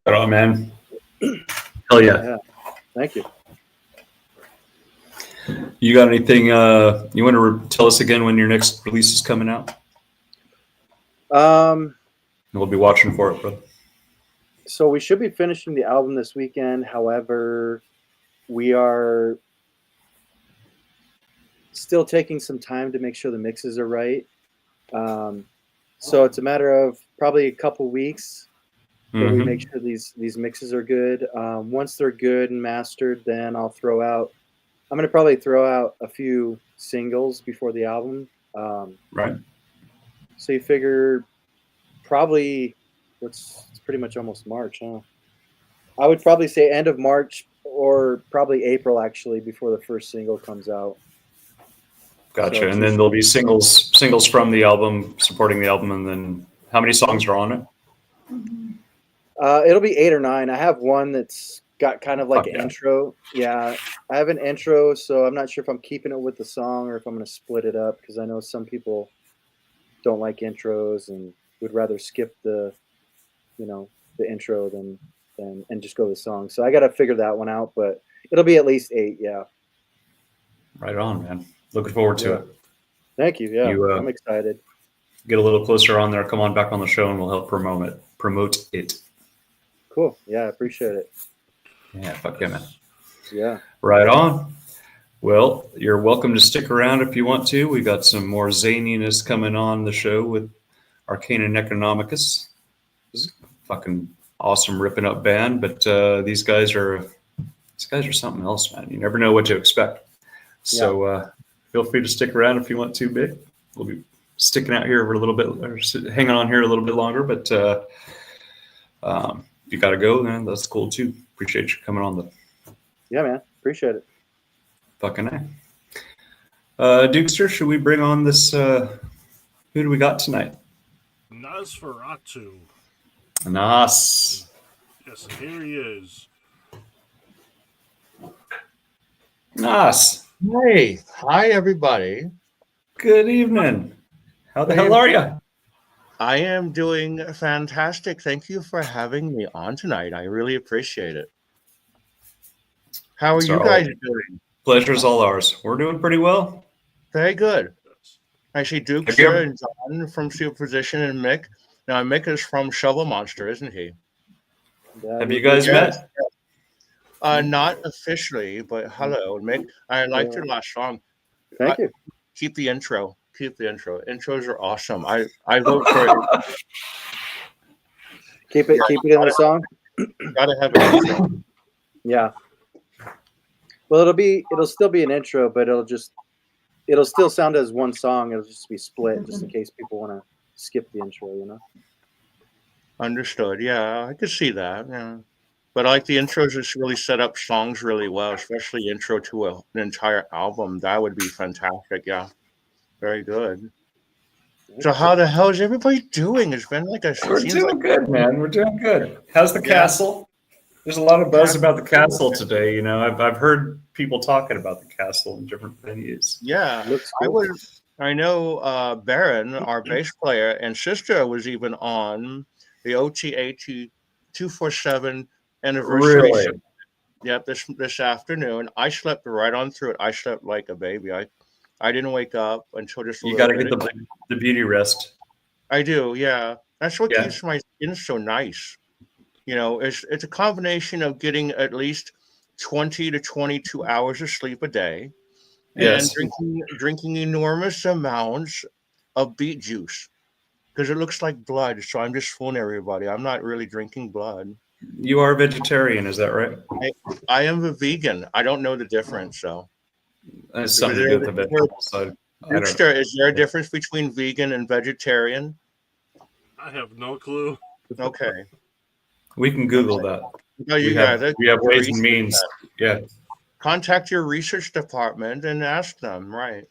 right on, man. Hell yeah. Thank you. You got anything you want to tell us again when your next release is coming out? We'll be watching for it, brother. So we should be finishing the album this weekend. However, we are still taking some time to make sure the mixes are right. So it's a matter of probably a couple weeks that we make sure these mixes are good. Once they're good and mastered, then I'm going to probably throw out a few singles before the album. Right. So you figure probably it's pretty much almost March, huh? I would probably say end of March or probably April, actually, before the first single comes out. Gotcha. So and then there'll be singles from the album supporting the album. And then how many songs are on it? It'll be 8 or 9. I have one that's got kind of like an intro. Yeah, I have an intro, so I'm not sure if I'm keeping it with the song or if I'm going to split it up, because I know some people don't like intros and would rather skip the intro than and just go to the song. So I got to figure that one out, but it'll be at least 8. Yeah. Right on, man. Looking forward to it. Thank you. Yeah, I'm excited. Get a little closer on there. Come on back on the show, and we'll help promote it. Cool. Yeah, I appreciate it. Yeah, fuck yeah, man. Yeah. Right on. Well, you're welcome to stick around if you want to. We got some more zaniness coming on the show with Arcana Necronomicus. This is fucking awesome ripping up band, but these guys are something else, man. You never know what to expect. So feel free to stick around if you want to, Big. We'll be sticking out here for a little bit, or hanging on here a little bit longer, but if you got to go, then that's cool too. Appreciate you coming on the. Yeah, man. Appreciate it. Fucking A. Dukester, should we bring on this? Who do we got tonight? Nosferatu. Nas. Yes, here he is. Nas. Hey, hi everybody. Good evening. How the hell are you? I am doing fantastic. Thank you for having me on tonight. I really appreciate it. How are you guys doing? Pleasure's all ours. We're doing pretty well. Very good. I see Duke here and John from Superposition and Mick. Now Mick is from Shovel Monster, isn't he? Have you guys met? Not officially, but hello, Mick. I liked your last song. Thank you. Keep the intro. Keep the intro. Intros are awesome. I vote for it. Keep it in the song. Gotta have an intro. Yeah. Well, it'll still be an intro, but it'll still sound as one song. It'll just be split, just in case people want to skip the intro, you know. Understood. Yeah, I could see that. Yeah. But I like the intros just really set up songs really well, especially intro to an entire album. That would be fantastic. Yeah. Very good. So how the hell is everybody doing? It's been like We're doing good, man. We're doing good. How's the castle? There's a lot of buzz about the castle today. You know, I've heard people talking about the castle in different venues. Yeah. Cool. I know Baron, our bass player, and Sister was even on the OT-AT 247 anniversary. Really? Show. Yep, this afternoon. I slept right on through it. I slept like a baby. I didn't wake up until just a you little got to get the beauty rest. I do, yeah. That's what keeps my skin so nice. You know, it's a combination of getting at least 20 to 22 hours of sleep a day, and drinking enormous amounts of beet juice because it looks like blood. So I'm just fooling everybody. I'm not really drinking blood. You are a vegetarian, is that right? I am a vegan. I don't know the difference, so. That's something to do with the vegetable side. Is there a difference between vegan and vegetarian? I have no clue. Okay. We can Google that. No, we have ways and means. Yeah. Contact your research department and ask them, right?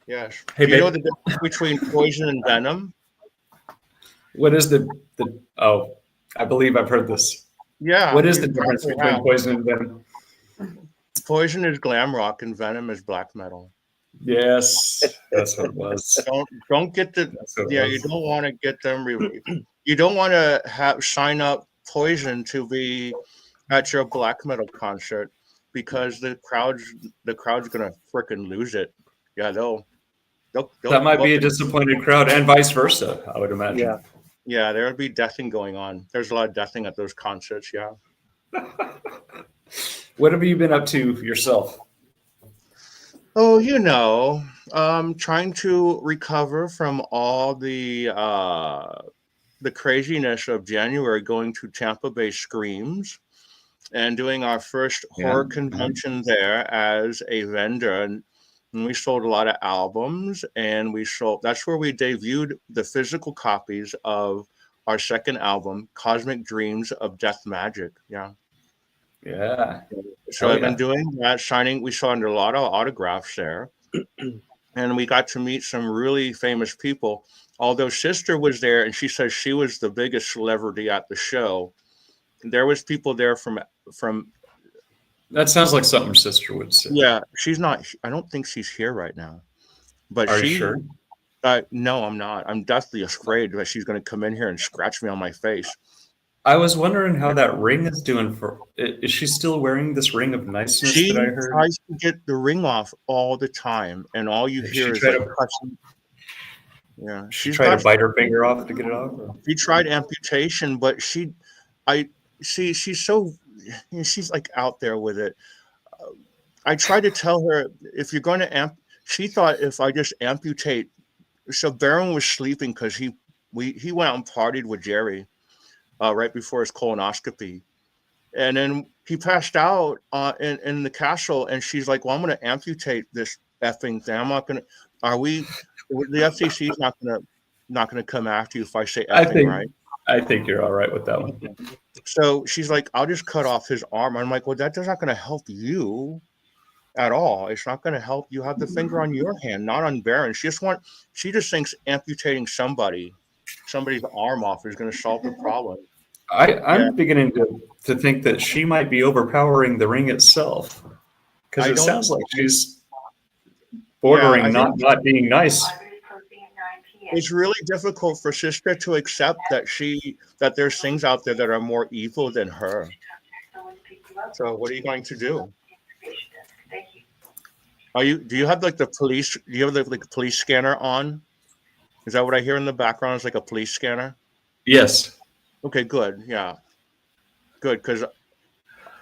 Yes. Hey, do you know the difference between poison and venom? What is the oh, I believe I've heard this. Yeah. What is the difference between poison and venom? Poison is glam rock and venom is black metal. Yes, that's what it was. Don't get the you don't want to get them. You don't want to sign up Poison to be at your black metal concert because the crowd's gonna frickin' lose it. Yeah, they'll that might be a disappointed crowd, and vice versa. I would imagine. Yeah, there would be deathing going on. There's a lot of deathing at those concerts. Yeah. What have you been up to yourself? Oh, you know, trying to recover from all the craziness of January, going to Tampa Bay Screams and doing our first horror convention there as a vendor. And we sold a lot of albums, and that's where we debuted the physical copies of our second album, Cosmic Dreams of Death Magic. Yeah. Yeah. So I've been doing that, signing. We signed a lot of autographs there, and we got to meet some really famous people. Although Sister was there, and she says she was the biggest celebrity at the show. There was people there from. That sounds like something Sister would say. Yeah, she's not. I don't think she's here right now. But are you sure? No, I'm not. I'm deathly afraid that she's going to come in here and scratch me on my face. I was wondering how that ring is doing is she still wearing this ring of niceness that I heard? She tries to get the ring off all the time, and all you hear is like cussing. Yeah, she tried to bite her finger off to get it off? Or? She tried amputation, but she's like out there with it. I tried to tell her, if you're going to she thought if I just amputate. So Baron was sleeping because he went out and partied with Jerry. right before his colonoscopy. And then he passed out in the castle, and she's like, "Well, I'm going to amputate this effing thing. I'm not going to. Are we? The FCC is not going to come after you if I say effing, right?" I think you're all right with that one. So she's like, "I'll just cut off his arm." I'm like, "Well, that's not going to help you at all. It's not going to help. You have the finger on your hand, not on Baron. She just thinks amputating somebody's arm off is going to solve the problem." I'm beginning to think that she might be overpowering the ring itself, because it sounds like she's bordering not being nice. It's really difficult for Sister to accept that there's things out there that are more evil than her. So what are you going to do? Do you have like the police? Do you have the police scanner on? Is that what I hear in the background? It's like a police scanner. Yes. Okay, good. Yeah, good, because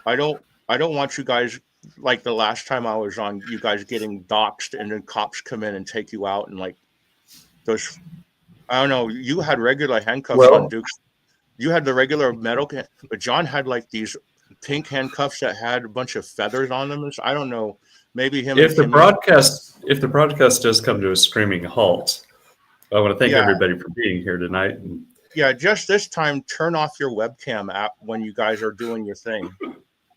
I don't want you guys, like the last time I was on, you guys getting doxxed and then cops come in and take you out and like those. I don't know. You had regular handcuffs on, Dukes. You had the regular metal, but John had like these pink handcuffs that had a bunch of feathers on them. I don't know. Maybe him. If the broadcast does come to a screaming halt, I want to thank everybody for being here tonight. Yeah, just this time, turn off your webcam app when you guys are doing your thing,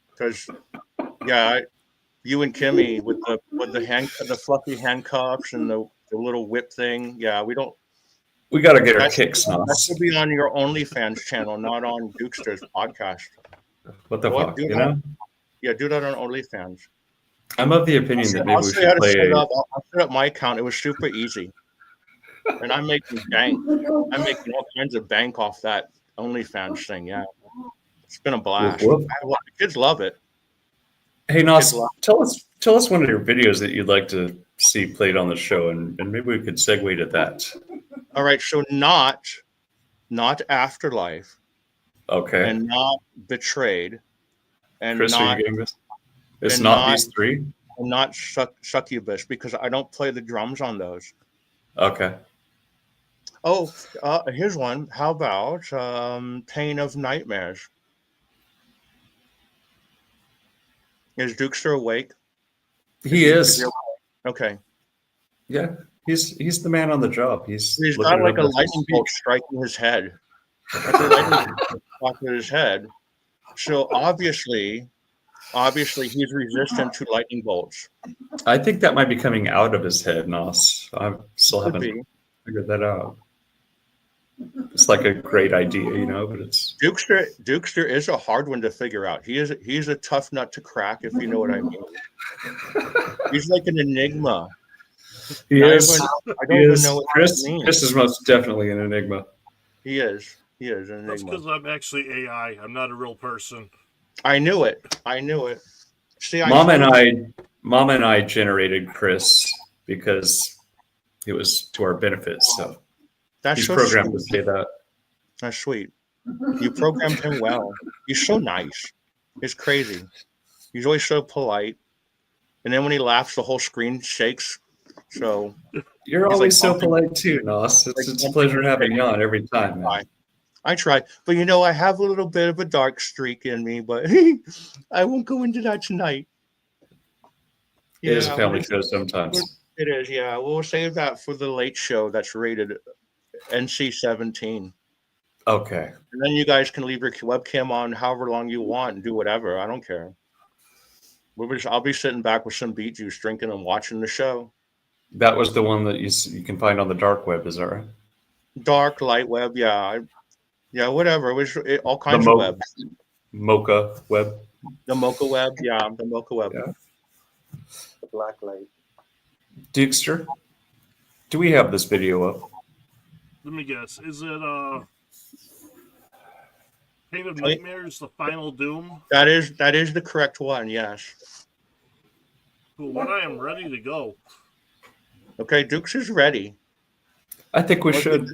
because you and Kimmy with the fluffy handcuffs and the little whip thing. Yeah, we got to get our kicks on. That should be on your OnlyFans channel, not on Dukster's podcast. What the fuck, you know? Yeah, do that on OnlyFans. I'm of the opinion that maybe we should play. I'll set up my account. It was super easy. And I'm making bank. I'm making all kinds of bank off that OnlyFans thing. Yeah, it's been a blast. The kids love it. Hey, Nos, tell us one of your videos that you'd like to see played on the show, and maybe we could segue to that. All right, so not Afterlife. Okay. And not Betrayed. And Chris, are you getting this? It's not these three? And not Succubus, because I don't play the drums on those. Okay. Oh, here's one. How about Pain of Nightmares? Is Dukester awake? He is. Okay. Yeah, he's the man on the job. He's got like a lightning bolt striking his head. Like a lightning bolt striking his head. So obviously he's resistant to lightning bolts. I think that might be coming out of his head, Nos. I still haven't figured that out. It's like a great idea, you know, but it's Dukester is a hard one to figure out. He's a tough nut to crack, if you know what I mean. He's like an enigma. He is. I don't even know what Chris, that means. Chris is most definitely an enigma. He is an enigma. That's because I'm actually AI. I'm not a real person. I knew it. See, Mom and I generated Chris because it was to our benefit. So he's so programmed to say that. That's sweet. You programmed him well. He's so nice. It's crazy. He's always so polite. And then when he laughs, the whole screen shakes. So you're always so polite too, Nos. It's a pleasure having you on every time, man. I try, but you know, I have a little bit of a dark streak in me, but I won't go into that tonight. It is a family show sometimes. It is, yeah. We'll save that for the late show that's rated NC-17. Okay. And then you guys can leave your webcam on however long you want and do whatever. I don't care. I'll be sitting back with some beet juice, drinking and watching the show. That was the one that you can find on the dark web, is that right? Dark, light web, yeah. Yeah, whatever. It was all kinds of web. Mocha web. The Mocha web, yeah. The Mocha web. Yeah. The black light. Dukester, do we have this video up? Let me guess. Is it Pain of Nightmares, The Final Doom? That is the correct one, yes. Cool. When I am ready to go. Okay, Dukes is ready. I think we should.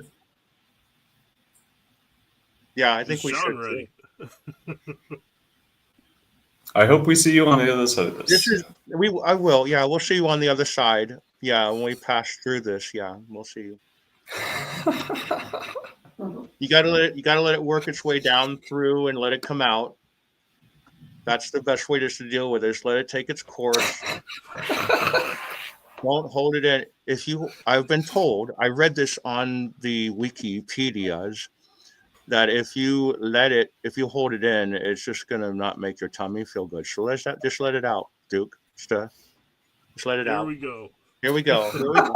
Yeah, I think we should. Ready. I hope we see you on the other side of this. I will. Yeah, we'll see you on the other side. Yeah, when we pass through this. Yeah, we'll see you. You gotta let it work its way down through and let it come out. That's the best way just to deal with it. Just let it take its course. Don't hold it in. I've been told, I read this on the Wikipedias, that if you hold it in, it's just gonna not make your tummy feel good. So just let it out, Duke. Just let it out. Here we go. Here we go. Here we go.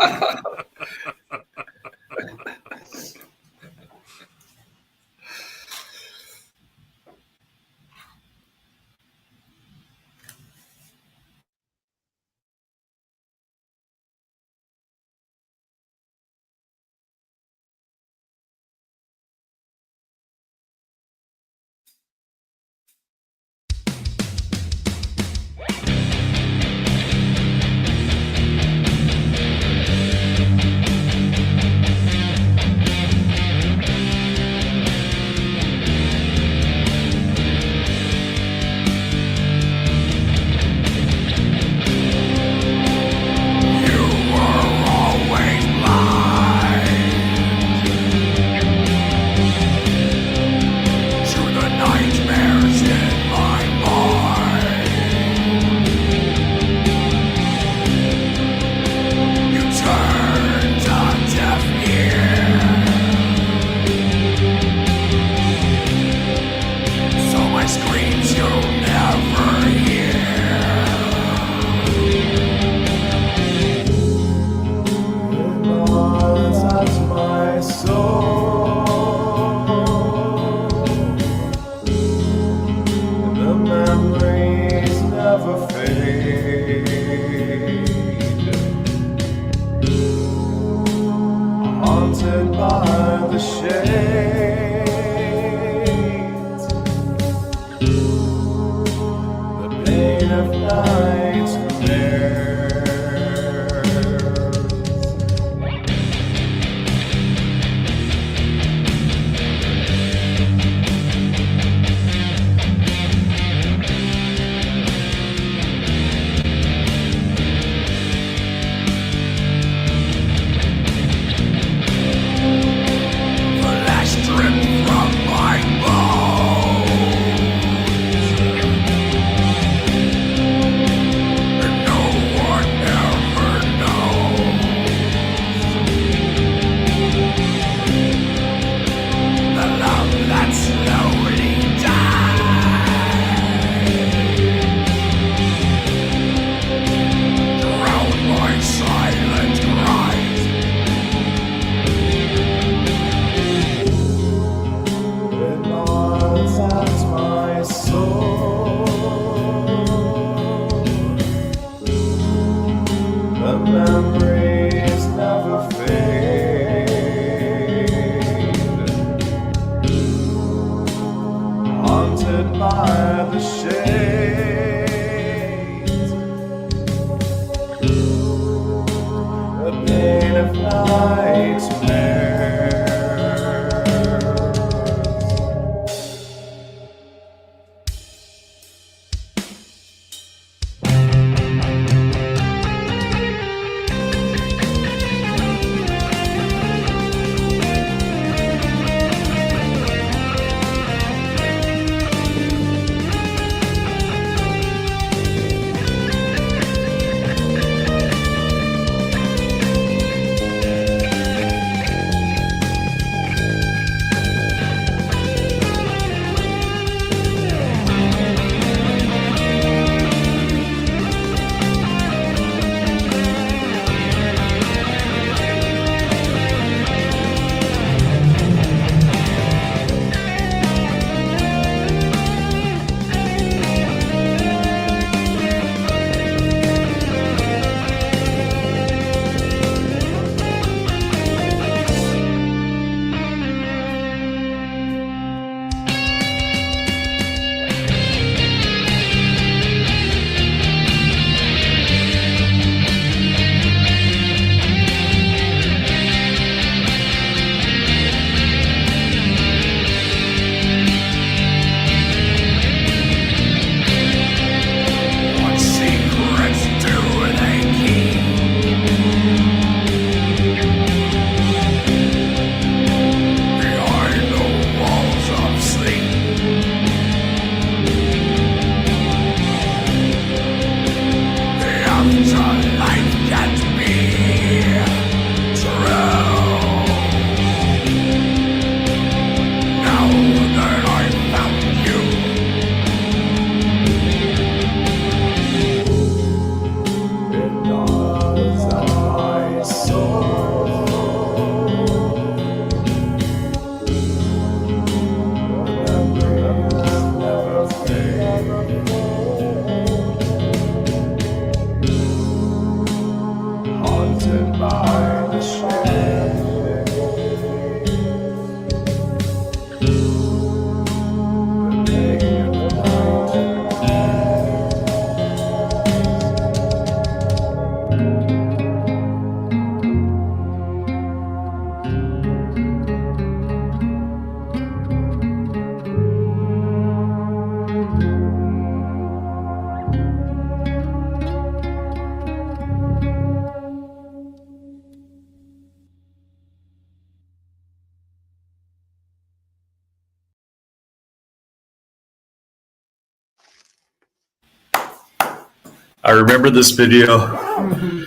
I remember this video.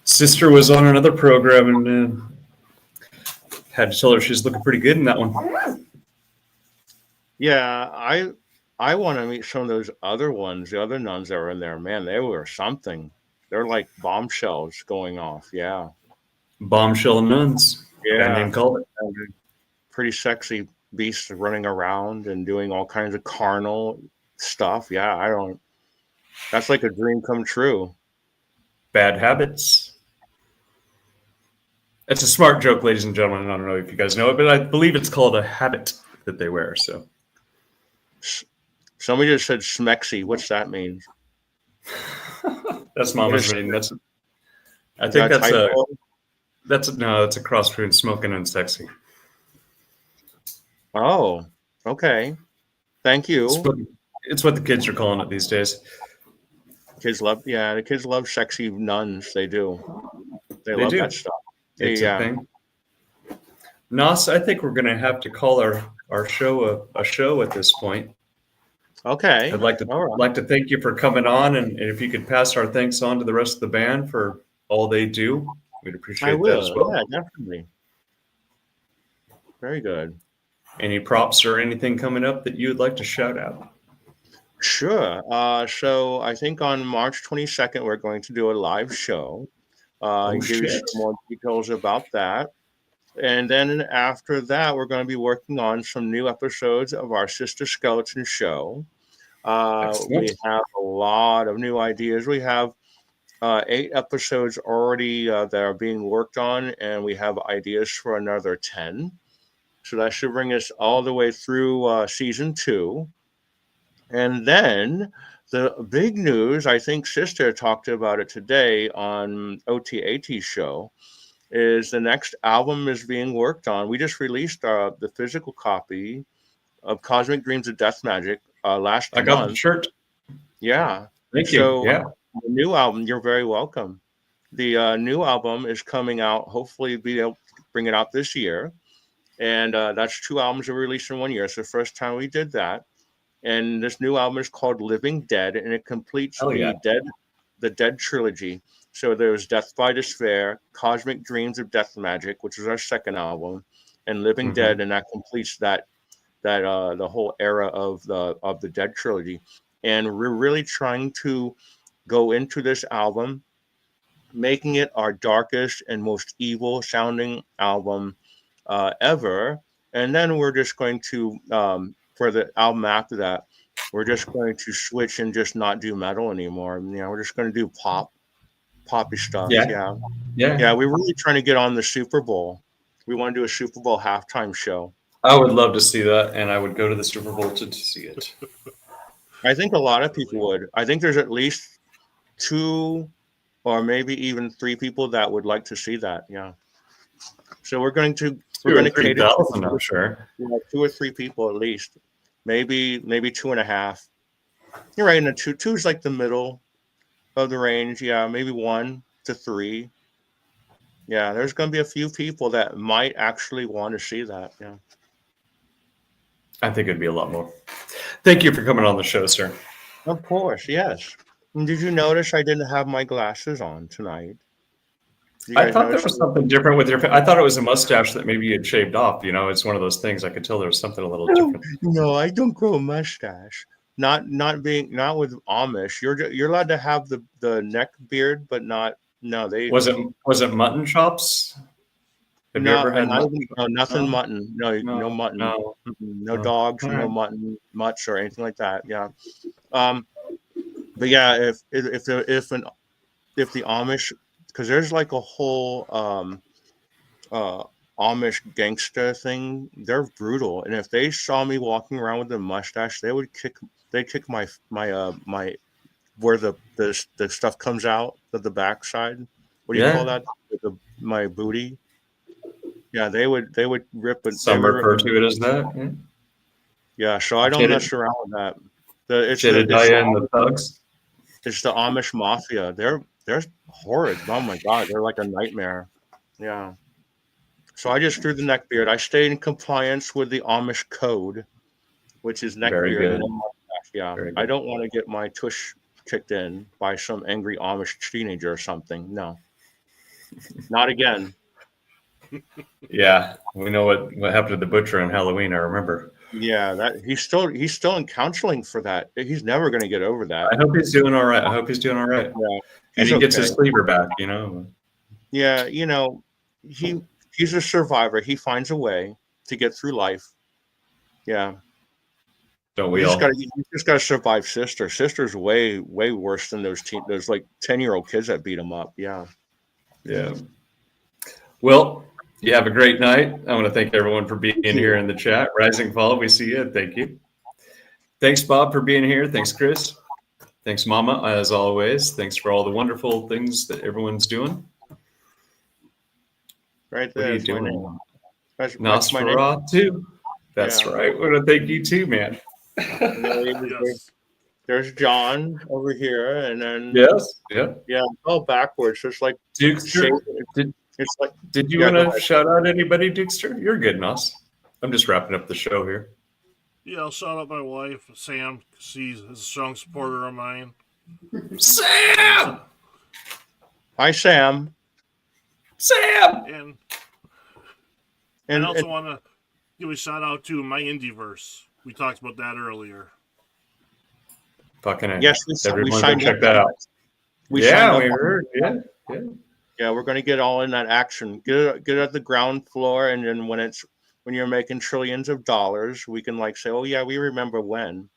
Sister was on another program and had to tell her she's looking pretty good in that one. Yeah, I want to meet some of those other ones, the other nuns that were in there. Man, they were something. They're like bombshells going off. Yeah. Bombshell nuns. Bad Yeah. name called it. Pretty sexy beasts running around and doing all kinds of carnal stuff. Yeah, that's like a dream come true. Bad habits. It's a smart joke, ladies and gentlemen. I don't know if you guys know it, but I believe it's called a habit that they wear. So somebody just said smexy. What's that mean? That's Mama's reading. I think that's a cross between smoking and sexy. Oh, okay. Thank you. It's what the kids are calling it these days. The kids love sexy nuns. They do. They love that stuff. It's a thing. Nos, I think we're going to have to call our show a show at this point. Okay. I'd like to thank you for coming on, and if you could pass our thanks on to the rest of the band for all they do, we'd appreciate that as well. Yeah, definitely. Very good. Any props or anything coming up that you would like to shout out? Sure. So I think on March 22nd, we're going to do a live show. Give you some more details about that. And then after that, we're going to be working on some new episodes of our Sister Skeleton show. We have a lot of new ideas. We have 8 episodes already that are being worked on, and we have ideas for another 10. So that should bring us all the way through season 2. And then the big news, I think Sister talked about it today on OTAT show, is the next album is being worked on. We just released the physical copy of Cosmic Dreams of Death Magic last month. I got the shirt. Yeah. Thank you. Yeah. The new album, you're very welcome. The new album is coming out, hopefully be able to bring it out this year. And that's 2 albums that were released in 1 year. It's the first time we did that. And this new album is called Living Dead, and it completes the Dead trilogy. So there's Death by Despair, Cosmic Dreams of Death Magic, which is our second album, and Living Dead, and that completes that the whole era of the Dead trilogy. And we're really trying to go into this album, making it our darkest and most evil sounding album ever. And then we're just going to for the album after that, we're just going to switch and just not do metal anymore. We're just going to do poppy stuff. Yeah. We're really trying to get on the Super Bowl. We want to do a Super Bowl halftime show. I would love to see that, and I would go to the Super Bowl to see it. I think a lot of people would. I think there's at least 2 or maybe even 3 people that would like to see that. Yeah. So we're going to cater to, I'm sure. 2 or 3 people at least, maybe 2.5. You're right. And 2 is like the middle of the range. Yeah, maybe 1 to 3. Yeah, there's going to be a few people that might actually want to see that. Yeah, I think it'd be a lot more. Thank you for coming on the show, sir. Of course, yes. And did you notice I didn't have my glasses on tonight? I thought there was something different with your. I thought it was a mustache that maybe you had shaved off. It's one of those things. I could tell there was something a little different. No, I don't grow a mustache. Not with Amish. You're allowed to have the neck beard, but not. No, they was it mutton chops? Have you ever had mutton? No, nothing mutton. No mutton. No dogs. No mutton, mutts, or anything like that. Yeah. But yeah, if the Amish. Because there's like a whole Amish gangster thing. They're brutal, and if they saw me walking around with a mustache, they'd kick my where the stuff comes out of the backside. What do you call that? My booty. Yeah, they would rip it. Some refer to it as that. Yeah, so I don't mess around with that. It's the thugs. It's the Amish mafia. They're horrid. Oh my God, they're like a nightmare. Yeah. So I just drew the neck beard. I stayed in compliance with the Amish code, which is neck beard. Yeah. I don't want to get my tush kicked in by some angry Amish teenager or something. No, not again. Yeah, we know what happened to the butcher on Halloween. I remember. Yeah, that he's still in counseling for that. He's never going to get over that. I hope he's doing all right. I hope he's doing all right. Yeah, And he's he gets okay. his cleaver back, you know. Yeah, you know, he's a survivor. He finds a way to get through life. Yeah. Don't we all? You just gotta survive Sister. Sister's way worse than those like 10-year-old kids that beat him up. Yeah. Yeah. Well, you have a great night. I want to thank everyone for being here in the chat. Rising Fall, we see you. Thank you. Thanks, Bob, for being here. Thanks, Chris. Thanks, Mama, as always. Thanks for all the wonderful things that everyone's doing. Right What are there. you doing? That's my name. Nosferatu. That's Yeah. right. I want to thank you too, man. Yes. There's John over here, and then Yes. Yeah. yeah, all backwards. So it's like Dukester, it's like did you Yeah, want go to ahead. shout out anybody, Dukester? You're good, Nos. I'm just wrapping up the show here. Yeah, I'll shout out my wife, Sam. She's a strong supporter of mine. Sam! hi Sam. And And, I also and want to give a shout out to my Indieverse. We talked about that earlier. Fucking A. yes, we Everyone go signed check up. that out. We Yeah, signed we up. heard. Yeah. Yeah, we're going to get all in that action. Get at the ground floor, and then when you're making trillions of dollars, we can like say, "Oh yeah, we remember when."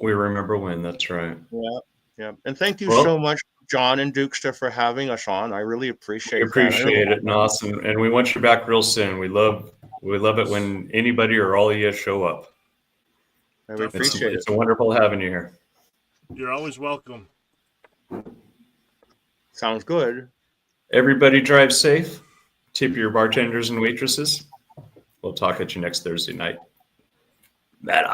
We remember when. That's right. Yeah, yeah. And thank you Well- so much, John and Dukester, for having us on. I really appreciate We appreciate it, Nos, and we want you back real soon. We love it when anybody or all of you show up. I really Definitely. appreciate it. It's wonderful having you here. You're always welcome. Sounds good. Everybody drive safe. Tip your bartenders and waitresses. We'll talk at you next Thursday night. Metal.